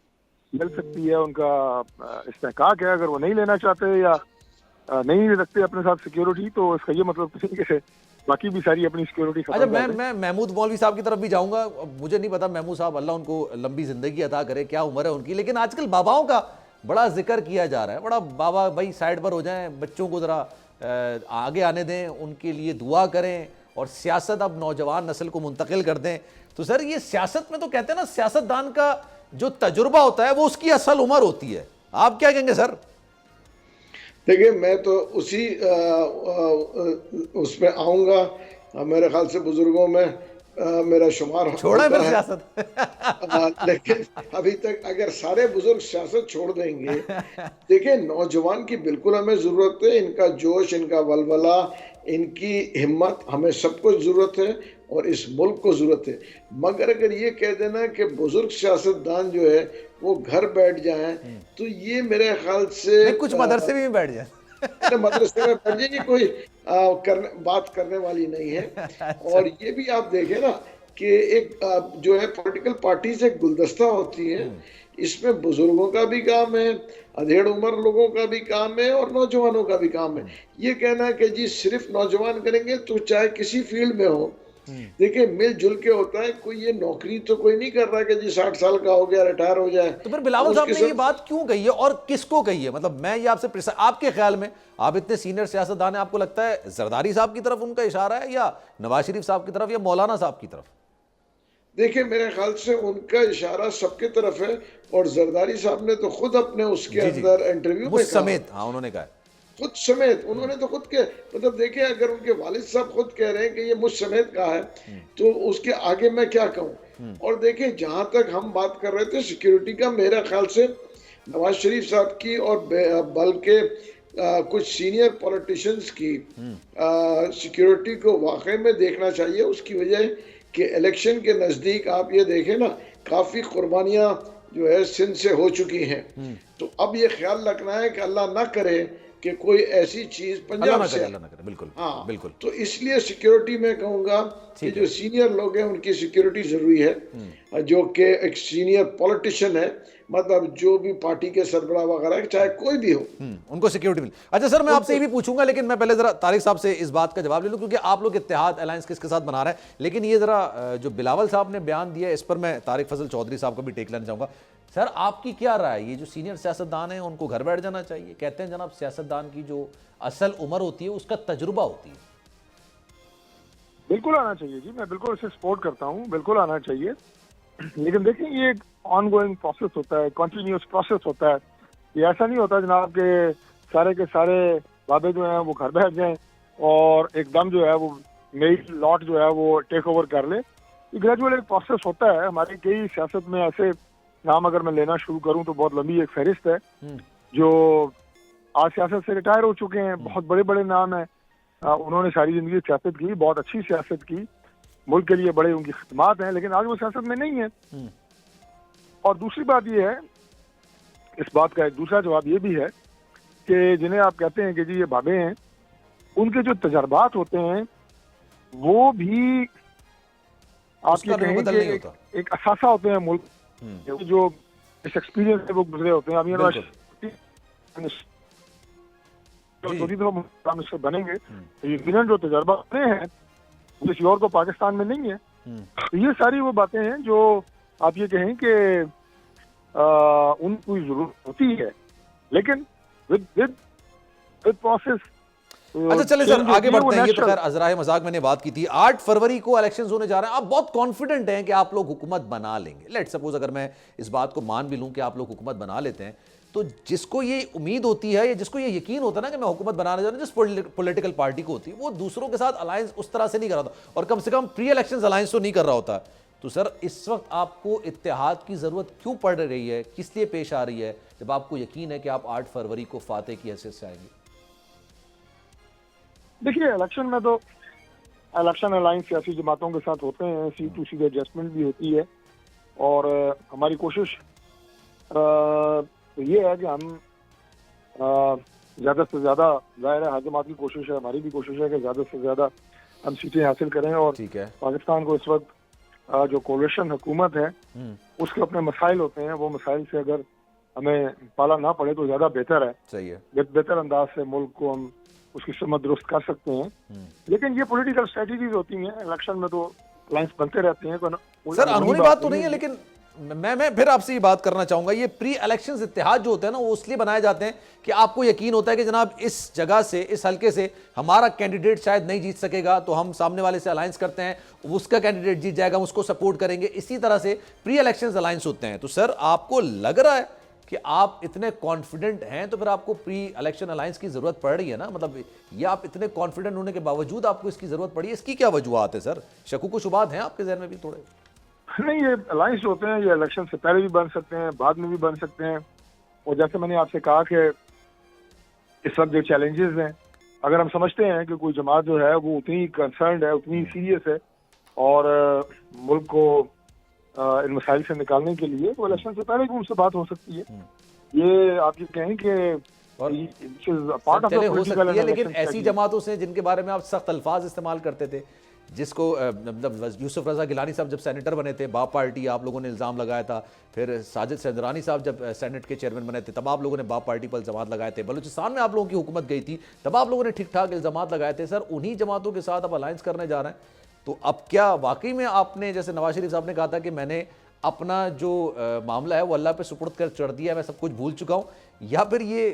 मिल सकती है, उनका इस्तेहकाक है। अगर वो नहीं लेना चाहते या नहीं रखते अपने साथ सिक्योरिटी, तो इसका ये मतलब नहीं कि बाकी भी सारी अपनी सिक्योरिटी खत्म। अच्छा, मैं महमूद मौलवी साहब की तरफ भी जाऊंगा। मुझे नहीं पता महमूद साहब, अल्लाह उनको लंबी जिंदगी अता करे, क्या उम्र है उनकी, लेकिन आजकल बाबाओं का बड़ा जिक्र किया जा रहा है। बड़ा बाबा भाई साइड पर हो जाएं, बच्चों को जरा आगे आने दें, उनके लिए दुआ करें और सियासत अब नौजवान नस्ल को मुंतकिल कर दें। तो सर ये सियासत में तो कहते हैं ना, सियासतदान का जो तजुर्बा होता है वो उसकी असल उम्र होती है। आप क्या कहेंगे सर? देखिए मैं तो उसी उसमें आऊंगा, मेरे ख्याल से बुजुर्गों में मेरा शुमार छोड़ा होता फिर है सियासत लेकिन अभी तक अगर सारे बुजुर्ग सियासत छोड़ देंगे, देखिए नौजवान की बिल्कुल हमें जरूरत है, इनका जोश, इनका वलवला, इनकी हिम्मत, हमें सबको जरूरत है और इस मुल्क को जरूरत है। मगर अगर ये कह देना कि बुजुर्ग सियासतदान जो है वो घर बैठ जाएं, तो ये मेरे ख्याल से कुछ मदरसे में बैठ जाए मदरसे में बैठ जाए, कोई बात करने वाली नहीं है। और ये भी आप देखें ना कि एक जो है पॉलिटिकल पार्टीज एक गुलदस्ता होती है, इसमें बुजुर्गों का भी काम है, अधेड़ उम्र लोगों का भी काम है और नौजवानों का भी काम है। ये कहना है कि जी सिर्फ नौजवान करेंगे, तो चाहे किसी फील्ड में हो, देखिए मिलजुल के होता है। कोई ये नौकरी तो कोई नहीं कर रहा कि जी 60 साल का हो गया रिटायर हो जाए। तो फिर बिलावल साहब ने ये बात क्यों कही है और किसको कही है? मतलब मैं ये आपसे आपके ख्याल में, आप इतने सीनियर सियासतदान हैं, आपको लगता है जरदारी साहब की तरफ उनका इशारा है या नवाज शरीफ साहब की तरफ या मौलाना साहब की तरफ? देखिए मेरे ख्याल से उनका इशारा सबके तरफ है और जरदारी साहब ने तो खुद अपने उसके अंदर इंटरव्यू में समेत, हाँ उन्होंने कहा, खुद समेत उन्होंने तो खुद के मतलब देखिए, अगर उनके वालिद साहब खुद कह रहे हैं कि ये मुझ समेत कहा है, तो उसके आगे मैं क्या कहूँ। और देखिए जहां तक हम बात कर रहे थे सिक्योरिटी का, मेरा ख्याल से नवाज शरीफ साहब की और बल्कि कुछ सीनियर पॉलिटिशियंस की सिक्योरिटी को वाकई में देखना चाहिए। उसकी वजह कि इलेक्शन के नजदीक आप ये देखें ना, काफी कुर्बानियां जो है सिंध से हो चुकी हैं। तो अब ये ख्याल रखना है कि अल्लाह ना करे कि कोई ऐसी चीज पंजाब से, अल्लाह ना करे, बिल्कुल हाँ बिल्कुल। तो इसलिए सिक्योरिटी में कहूंगा कि जो सीनियर लोग हैं उनकी सिक्योरिटी जरूरी है, जो कि एक सीनियर पॉलिटिशियन है, मतलब जो भी पार्टी के सरबराह वगैरह चाहे कोई भी हो, उनको सिक्योरिटी मिले। अच्छा सर, मैं आपसे ये भी पूछूंगा, लेकिन मैं पहले जरा तारिक साहब से इस बात का जवाब ले लूं, क्योंकि आप लोग इत्तेहाद अलायंस किसके साथ बना रहे हैं। लेकिन ये जरा जो बिलावल साहब ने बयान दिया, इस पर मैं तारिक फजल चौधरी साहब का भी टेक लेना चाहूंगा। सर आपकी क्या राय, ये जो सीनियर सियासतदान हैं उनको घर बैठ जाना चाहिए? कहते हैं जनाब सियासतदान की जो असल उम्र होती है उसका तजुर्बा होती है। बिल्कुल आना चाहिए जी, मैं बिल्कुल इसे सपोर्ट करता हूँ, बिल्कुल आना चाहिए। लेकिन देखिए ये एक ऑनगोइंग प्रोसेस होता है, कंटिन्यूअस प्रोसेस होता है। ये ऐसा नहीं होता जनाब के सारे बाबे जो हैं वो घर बैठ जाएं और एकदम जो है वो नई लॉट जो है वो टेक ओवर कर ले। ये ग्रेजुअल एक प्रोसेस होता है। हमारे कई सियासत में ऐसे नाम अगर मैं लेना शुरू करूं तो बहुत लंबी एक फहरिस्त है जो आज सियासत से रिटायर हो चुके हैं। बहुत बड़े बड़े नाम हैं, उन्होंने सारी जिंदगी सियासत की, बहुत अच्छी सियासत की, मुल्क के लिए बड़े उनकी खिदमात हैं, लेकिन आज वो सियासत में नहीं है। और दूसरी बात ये है, इस बात का एक दूसरा जवाब ये भी है कि जिन्हें आप कहते हैं कि जी ये बाबे हैं, उनके जो तजर्बात होते हैं वो भी आप ये कहें कि एक असासा होते हैं मुल्क, जो इस एक्सपीरियंस से वो गुजरे होते हैं। अभी मिनिस्टर बनेंगे तो यूनियन जो तजर्बा बने हैं किसी और को पाकिस्तान में नहीं है। तो ये सारी वो बातें हैं जो आप ये कहें कि उनको जरूरत होती है, लेकिन विद प्रोसेस अच्छा चले सर, change आगे होती है, बढ़ते वो हैं। ये तो natural- खैर अजराए मजाक मैंने बात की थी। 8 फरवरी को इलेक्शंस होने जा रहे हैं, आप बहुत कॉन्फिडेंट हैं कि आप लोग हुकूमत बना लेंगे। लेट सपोज अगर मैं इस बात को मान भी लूं कि आप लोग हुकूमत बना लेते हैं, तो जिसको ये उम्मीद होती है या जिसको ये यकीन होता है ना कि मैं हुकूमत बनाने जा रहा हूं, जिस पॉलिटिकल पार्टी को होती है, वो दूसरों के साथ अलायंस उस तरह से नहीं कर रहा होता, और कम से कम प्री इलेक्शन अलायंस तो नहीं कर रहा होता। तो सर इस वक्त आपको इत्तेहाद की जरूरत क्यों पड़ रही है, किस लिए पेश आ रही है, जब आपको यकीन है कि आप 8 फरवरी को फातेह की हैसियत से आएंगे? देखिए, इलेक्शन में तो इलेक्शन अलायंस सियासी जमातों के साथ होते हैं, सीट टू सीट एडजस्टमेंट भी होती है, और हमारी कोशिश तो ये है कि हम ज़्यादा से ज़्यादा, जाहिर है हर जमात की कोशिश है, हमारी भी कोशिश है कि ज़्यादा से ज़्यादा हम सीटें हासिल करें। और ठीक है। पाकिस्तान को इस वक्त जो कोalition हुकूमत है उसके अपने मसाइल होते हैं, वो मसाइल से अगर हमें पाला ना पड़े तो ज़्यादा बेहतर है। सही है। बेहतर अंदाज से मुल्क को हम उसकी समत दुरुस्त कर सकते हैं। लेकिन ये पॉलिटिकल स्ट्रेटजीज होती हैं, इलेक्शन में तो अलायंस बनते रहते हैं। सर अनहोनी बात तो नहीं है, लेकिन मैं फिर आपसे ये बात करना चाहूंगा, ये प्री इलेक्शन इत्तेहाद जो होते हैं ना, वो इसलिए बनाए जाते हैं कि आपको यकीन होता है कि जनाब इस जगह से, इस हल्के से हमारा कैंडिडेट शायद नहीं जीत सकेगा, तो हम सामने वाले से अलायंस करते हैं, उसका कैंडिडेट जीत जाएगा, हम उसको सपोर्ट करेंगे। इसी तरह से प्री इलेक्शन अलायंस होते हैं। तो सर आपको लग रहा है कि आप इतने कॉन्फिडेंट हैं, तो फिर आपको प्री इलेक्शन अलायंस की जरूरत पड़ रही है ना? मतलब ये आप इतने कॉन्फिडेंट होने के बावजूद आपको इसकी जरूरत पड़ी है, इसकी क्या वजूहत है सर? शकूक व शुबात हैं आपके जहन में भी थोड़े? नहीं, ये अलायंस होते हैं, ये इलेक्शन से पहले भी बन सकते हैं, बाद में भी बन सकते हैं। और जैसे मैंने आपसे कहा कि इस वक्त जो चैलेंजेस हैं, अगर हम समझते हैं कि कोई जमात जो है वो उतनी कंसर्न्ड है, उतनी सीरियस है, और मुल्क को इन मसाइल से निकालने के लिए, तो इलेक्शन से पहले भी उनसे बात हो सकती है। ये आप ये कहें कि और पार्ट ऑफ चले हो सकती है, लेकिन ऐसी जमातों से जिनके बारे में आप सख्त अल्फाज इस्तेमाल करते थे, जिसको मतलब यूसुफ रजा गिलानी साहब जब सेनेटर बने थे, बाप पार्टी आप लोगों ने इल्ज़ाम लगाया था। फिर साजिद सैदरानी साहब जब सेनेट के चेयरमैन बने थे, तब आप लोगों ने बाप पार्टी पर इल्ज़ाम लगाए थे। बलूचिस्तान में आप लोगों की हुकूमत गई थी, तब आप लोगों ने ठीक ठाक इल्ज़ाम लगाए थे। सर उन्हीं जमातों के साथ अब अलायंस करने जा रहे हैं, तो अब क्या वाकई में आपने, जैसे नवाज शरीफ साहब ने कहा था कि मैंने अपना जो मामला है वो अल्लाह पे सुपुर्द कर चढ़ दिया, मैं सब कुछ भूल चुका हूँ, या फिर ये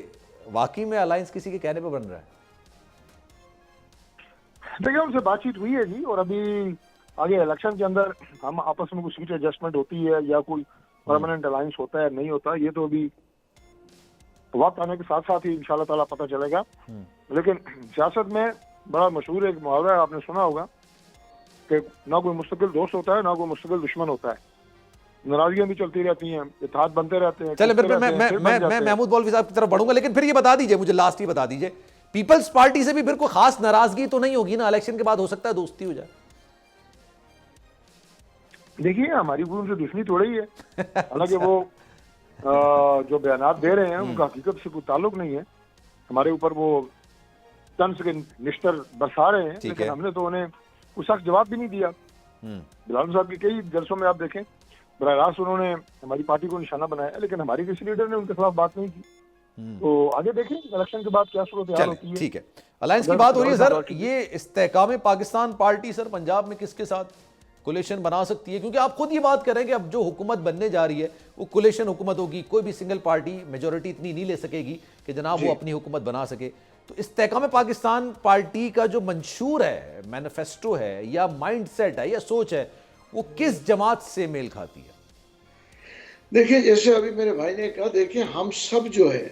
वाकई में अलायंस किसी के कहने पे बन रहा है? देखिए, उनसे बातचीत हुई है जी, और अभी आगे इलेक्शन के अंदर हम आपस में कुछ सीट एडजस्टमेंट होती है या कोई परमानेंट अलायंस होता है नहीं होता, ये तो अभी वक्त आने के साथ साथ ही इंशाल्लाह ताला पता चलेगा। लेकिन सियासत में बड़ा मशहूर एक मुहावरा है, आपने सुना होगा कि ना कोई मुस्तकिल दोस्त होता है, ना कोई मुस्तकिल दुश्मन होता है। नाराजगियां भी चलती रहती हैं, इत्तेहाद बनते रहते हैं। चले फिर मैं महमूद मौलवी साहब की तरफ बढ़ूंगा, लेकिन फिर ये बता दीजिए मुझे, लास्ट ही बता दीजिए, पीपल्स पार्टी से भी फिर कोई खास नाराजगी तो नहीं होगी ना? इलेक्शन के बाद हो सकता है दोस्ती हो जाए। देखिए, हमारी कोई उनसे दुश्मनी थोड़ी ही है। हालांकि वो जो बयानात दे रहे हैं उनका हकीकत से कोई ताल्लुक नहीं है। हमारे ऊपर वो तंज के निश्तर बरसा रहे हैं, लेकिन हमने तो उन्हें कोई सख्त जवाब भी नहीं दिया। बिलावल साहब की कई जलसों में आप देखें, बराह रास्त उन्होंने हमारी पार्टी को निशाना बनाया, लेकिन हमारी किसी लीडर ने उनके खिलाफ बात नहीं की। तो आगे देखें इलेक्शन के बाद क्या सूरत हाल होती है। ठीक है, अलायंस की बात हो रही है सर, ये इस्तेहकाम पाकिस्तान पार्टी सर पंजाब में किसके साथ कोलेशन बना सकती है? क्योंकि आप खुद ये बात कर रहे हैं कि अब जो हुकूमत बनने जा रही है वो कोलेशन हुकूमत होगी, कोई भी सिंगल पार्टी मेजोरिटी इतनी नहीं ले सकेगी कि जनाब वो अपनी हुकूमत बना सके। तो इस्तेहकाम पाकिस्तान पार्टी का जो मंशूर है, मैनिफेस्टो है, या माइंडसेट है, या सोच है, वो किस जमात से मेल खाती है? देखिए, जैसे अभी मेरे भाई ने कहा, देखिए हम सब जो है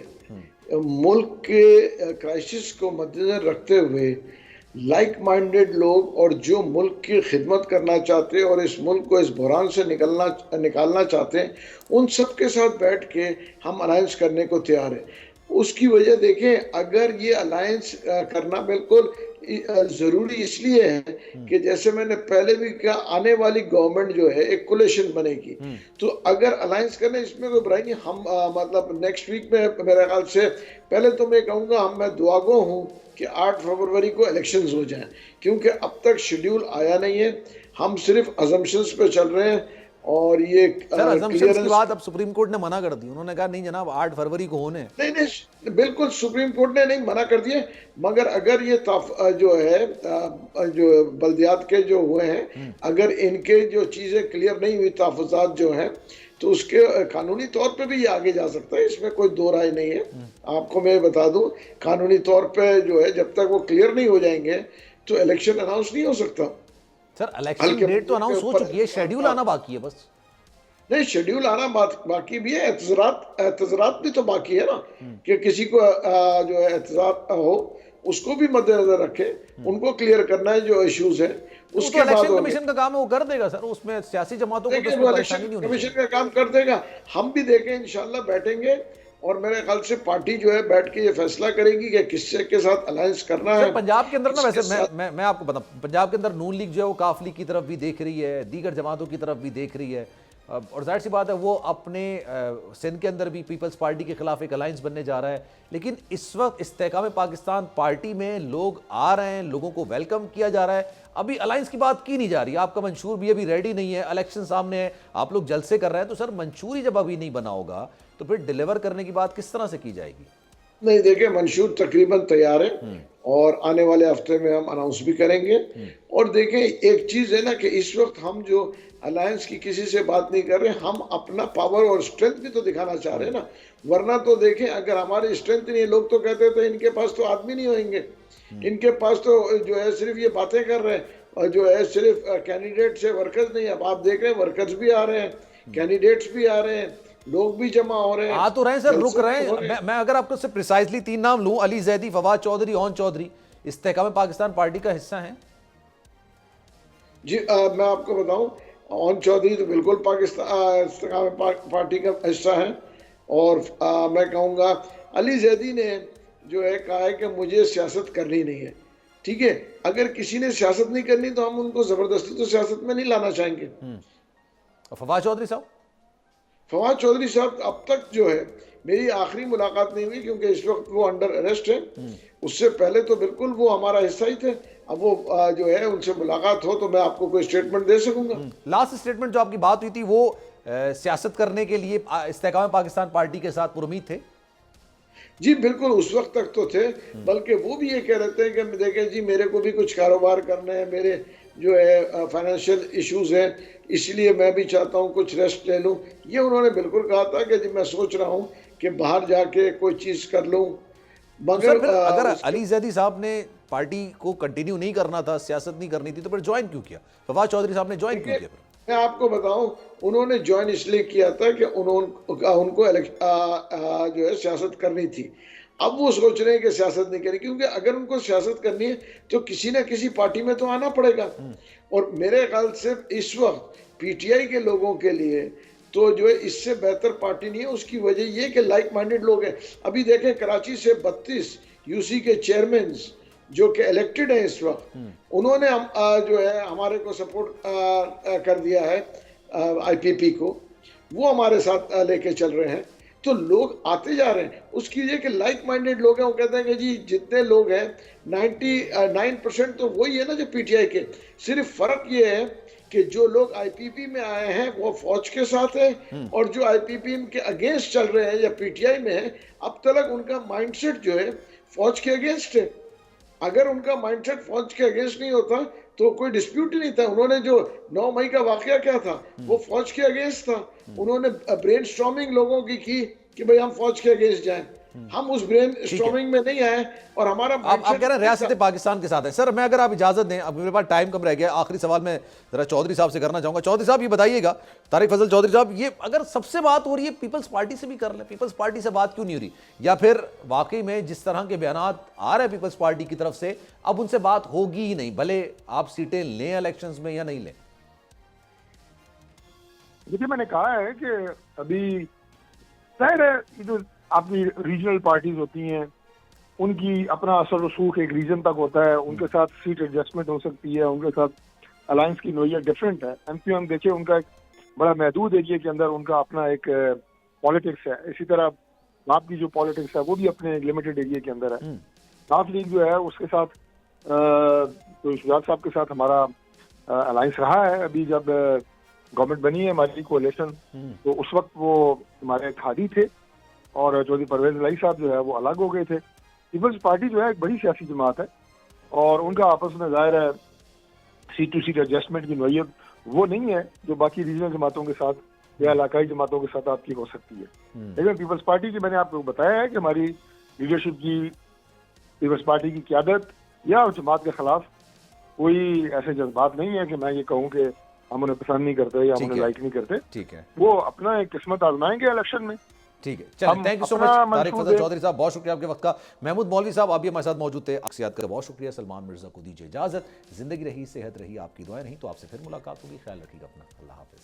मुल्क के क्राइसिस को मद्देनजर रखते हुए लाइक माइंडेड लोग और जो मुल्क की खिदमत करना चाहते हैं और इस मुल्क को इस बुहरान से निकालना चाहते हैं, उन सब के साथ बैठ के हम अलायंस करने को तैयार हैं। उसकी वजह देखें, अगर ये अलायंस करना बिल्कुल ज़रूरी इसलिए है कि जैसे मैंने पहले भी कहा, आने वाली गवर्नमेंट जो है एक कोलिशन बनेगी, तो अगर अलायंस करने इसमें कोई बुराई नहीं। हम मतलब नेक्स्ट वीक में मेरे ख्याल से, पहले तो मैं कहूँगा मैं दुआगो हूँ कि 8 फरवरी को इलेक्शंस हो जाएं, क्योंकि अब तक शेड्यूल आया नहीं है। हम सिर्फ अजम्पशंस पे चल रहे हैं। और ये सर assumptions की बात अब सुप्रीम कोर्ट ने मना कर दी, उन्होंने कहा नहीं जनाब 8 फरवरी को होने। नहीं, बिल्कुल सुप्रीम कोर्ट ने नहीं मना कर दिए, मगर अगर ये जो है जो बल्दियात के जो हुए हैं, अगर इनके जो चीजें क्लियर नहीं हुई, तहफ़्फ़ुज़ात जो हैं, तो उसके कानूनी तौर पे भी ये आगे जा सकता है, इसमें कोई दो राय नहीं है। आपको मैं बता दूं, कानूनी तौर पे जो है जब तक वो क्लियर नहीं हो जाएंगे तो इलेक्शन अनाउंस नहीं हो सकता। सर इलेक्शन डेट तो अनाउंस हो चुकी है, शेड्यूल आना बाकी है बस। नहीं, शेड्यूल आना बाकी भी है, एतज़ारात भी तो बाकी है ना, कि किसी को जो है एतज़ार हो उसको भी मद्देनजर रखे, उनको क्लियर करना है जो इश्यूज है। उसके बाद इलेक्शन कमीशन का काम है, वो कर देगा सर, उसमें सियासी जमातों को तो परेशानी नहीं होनी चाहिए। कमीशन का काम कर देगा, हम भी देखें इंशाल्लाह, बैठेंगे और मेरे ख्याल से पार्टी जो है बैठ के ये फैसला करेगी कि किससे के साथ अलायंस करना है। पंजाब के अंदर ना, वैसे मैं आपको बताऊं, पंजाब के अंदर नून लीग जो है वो काफ लीग की तरफ भी देख रही है, दीगर जमातों की तरफ भी देख रही है, और जाहिर सी बात है वो अपने सिंध के अंदर भी पीपल्स पार्टी के खिलाफ एक अलायंस बनने जा रहा है। लेकिन इस वक्त इस्तेकाम पाकिस्तान पार्टी में लोग आ रहे हैं, लोगों को वेलकम किया जा रहा है, अभी अलायंस की बात की नहीं जा रही। आपका मंशूर भी अभी रेडी नहीं है, इलेक्शन सामने है, आप लोग जलसे कर रहे हैं, तो सर मंशूर ही जब अभी नहीं बना होगा तो फिर डिलीवर करने की बात किस तरह से की जाएगी? नहीं, देखिए मंशूर तकरीबन तैयार है और आने वाले हफ्ते में हम अनाउंस भी करेंगे। और देखें एक चीज है ना कि इस वक्त हम जो अलायंस की किसी से बात नहीं कर रहे, हम अपना पावर और स्ट्रेंथ भी तो दिखाना चाह रहे हैं ना, वरना तो देखें अगर हमारी स्ट्रेंथ नहीं है, लोग तो कहते थे इनके पास तो आदमी नहीं होंगे, इनके पास तो जो है सिर्फ ये बातें कर रहे हैं और जो है सिर्फ कैंडिडेट से वर्कर्स नहीं। अब आप देख रहे हैं वर्कर्स भी आ रहे हैं, कैंडिडेट्स भी आ रहे हैं, लोग भी जमा हो रहे हैं, आ तो रहे हैं सर, रुक रहे हैं। मैं अगर आपको से प्रिसाइजली 3 नाम लूं, अली जैदी, फवाद चौधरी, ओन चौधरी, इस्तेकाम पाकिस्तान पार्टी का हिस्सा हैं? जी मैं आपको बताऊं, ओन चौधरी तो बिल्कुल पाकिस्तान इस्तेकाम पार्टी का हिस्सा है, और मैं कहूँगा अली जैदी ने जो है कहा है कि मुझे सियासत करनी नहीं है। ठीक है, अगर किसी ने सियासत नहीं करनी तो हम उनको जबरदस्ती तो सियासत में नहीं लाना चाहेंगे। और फवाद चौधरी साहब? फवाद चौधरी साहब अब तक जो है मेरी आखिरी मुलाकात नहीं हुई, क्योंकि इस वक्त वो अंडर अरेस्ट है। उससे पहले तो बिल्कुल वो हमारा हिस्सा ही थे। अब वो जो है उनसे मुलाकात हो तो मैं आपको कोई स्टेटमेंट दे सकूंगा। लास्ट स्टेटमेंट जो आपकी बात हुई थी वो सियासत करने के लिए इस्तेकाम पाकिस्तान पार्टी के साथ पुरुमीद थे? जी बिल्कुल, उस वक्त तक तो थे, बल्कि वो भी ये कह रहे थे कि देखें जी मेरे को भी कुछ कारोबार करने हैं, मेरे जो है फाइनेंशियल इश्यूज हैं, इसलिए मैं भी चाहता हूँ कुछ रेस्ट ले लूँ। ये उन्होंने बिल्कुल कहा था कि जी मैं सोच रहा हूँ कि बाहर जाके कोई चीज़ कर लूँ। मगर तो अगर अली जैदी साहब ने पार्टी को कंटिन्यू नहीं करना था, सियासत नहीं करनी थी, तो फिर ज्वाइन क्यों किया? फवाद चौधरी साहब ने ज्वाइन क्यों किया? मैं आपको बताऊं, उन्होंने ज्वाइन इसलिए किया था कि उनको जो है सियासत करनी थी। अब वो सोच रहे हैं कि सियासत नहीं करें, क्योंकि अगर उनको सियासत करनी है तो किसी ना किसी पार्टी में तो आना पड़ेगा। और मेरे ख्याल से इस वक्त पीटीआई के लोगों के लिए तो जो है इससे बेहतर पार्टी नहीं है। उसकी वजह ये कि लाइक माइंडेड लोग हैं। अभी देखें कराची से 32 यूसी के चेयरमैन जो कि इलेक्टेड हैं इस वक्त, उन्होंने जो है हमारे को सपोर्ट कर दिया है, आईपीपी को, वो हमारे साथ लेके चल रहे हैं। तो लोग आते जा रहे हैं, उसकी वजह कि लाइक माइंडेड लोग हैं। वो कहते हैं कि जी जितने लोग हैं 99% तो वही है ना जो पीटीआई के। सिर्फ फर्क ये है कि जो लोग आईपीपी में आए हैं वो फौज के साथ है, और जो आईपीपी के अगेंस्ट चल रहे हैं या पीटीआई में है, अब तक उनका माइंडसेट जो है फौज के अगेंस्ट है। अगर उनका माइंडसेट फौज के अगेंस्ट नहीं होता तो कोई डिस्प्यूट ही नहीं था। उन्होंने जो 9 मई का वाकया क्या था, वो फौज के अगेंस्ट था। उन्होंने ब्रेन स्टॉर्मिंग लोगों की कि भाई हम फौज के अगेंस्ट जाएं। हम उस ब्रेन स्टॉर्मिंग में नहीं आए, और हमारा आप कह रहे हैं रियासत पाकिस्तान के साथ है। सर मैं अगर आप इजाजत दें, अब मेरे पास टाइम कम रह गया, आखिरी सवाल मैं जरा चौधरी साहब से करना चाहूंगा। चौधरी साहब ये बताइएगा, तारिक फजल चौधरी साहब, ये अगर सबसे बात हो रही है पीपल्स पार्टी से भी कर ले, पीपल्स पार्टी से बात क्यों नहीं हो रही? या फिर वाकई में जिस तरह के बयानात आ रहे हैं पीपल्स पार्टी की तरफ से, अब उनसे बात होगी ही नहीं, भले आप सीटें लें इलेक्शंस में या नहीं लें? देखिए मैंने कहा है कि अभी जाहिर है जो आपकी रीजनल पार्टीज होती हैं उनकी अपना असर रसूख एक रीजन तक होता है, उनके साथ सीट एडजस्टमेंट हो सकती है, उनके साथ अलायंस की नोयत डिफरेंट है। एमपीएम देखिए उनका एक बड़ा महदूद एरिया के अंदर उनका अपना एक पॉलिटिक्स है। इसी तरह बाप की जो पॉलिटिक्स है वो भी अपने लिमिटेड एरिया के अंदर है। काफ लीग जो है उसके साथ तो शुजात साहब के साथ हमारा अलायंस रहा है। अभी जब गवर्नमेंट बनी है हमारी कोalition, तो उस वक्त वो हमारे हादी थे और चौधरी परवेज इलाही साहब जो है वो अलग हो गए थे। पीपल्स पार्टी जो है एक बड़ी सियासी जमात है और उनका आपस में जाहिर है सीट टू सीट एडजस्टमेंट की नोयत वो नहीं है जो बाकी रीजनल जमातों के साथ या इलाकाई जमातों के साथ आपकी हो सकती है। लेकिन पीपल्स पार्टी की मैंने आपको बताया है कि हमारी लीडरशिप की, पीपल्स पार्टी की क़यादत या जमात के खिलाफ कोई ऐसे जज्बात नहीं है कि मैं ये कहूँ कि हम उन्हें पसंद नहीं करते या हम उन्हें लाइक नहीं करते। ठीक है, वो अपना एक किस्मत आजमाएंगे इलेक्शन में। ठीक है, चलिए, thank you so much Tariq Fazal Chaudhry साहब, बहुत शुक्रिया आपके वक्त का। महमूद मौलवी साहब आप भी हमारे साथ मौजूद थे, अक्सियात का बहुत शुक्रिया। सलमान मिर्जा को दीजिए इजाजत। जिंदगी रही, सेहत रही, आपकी दुआएं रही, तो आपसे फिर मुलाकात होगी। ख्याल रखिएगा अपना, अल्लाह हाफिज।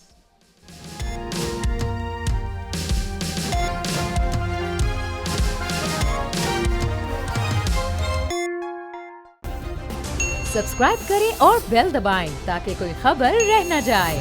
सब्सक्राइब करें और बेल दबाएं ताकि कोई खबर रह न जाए।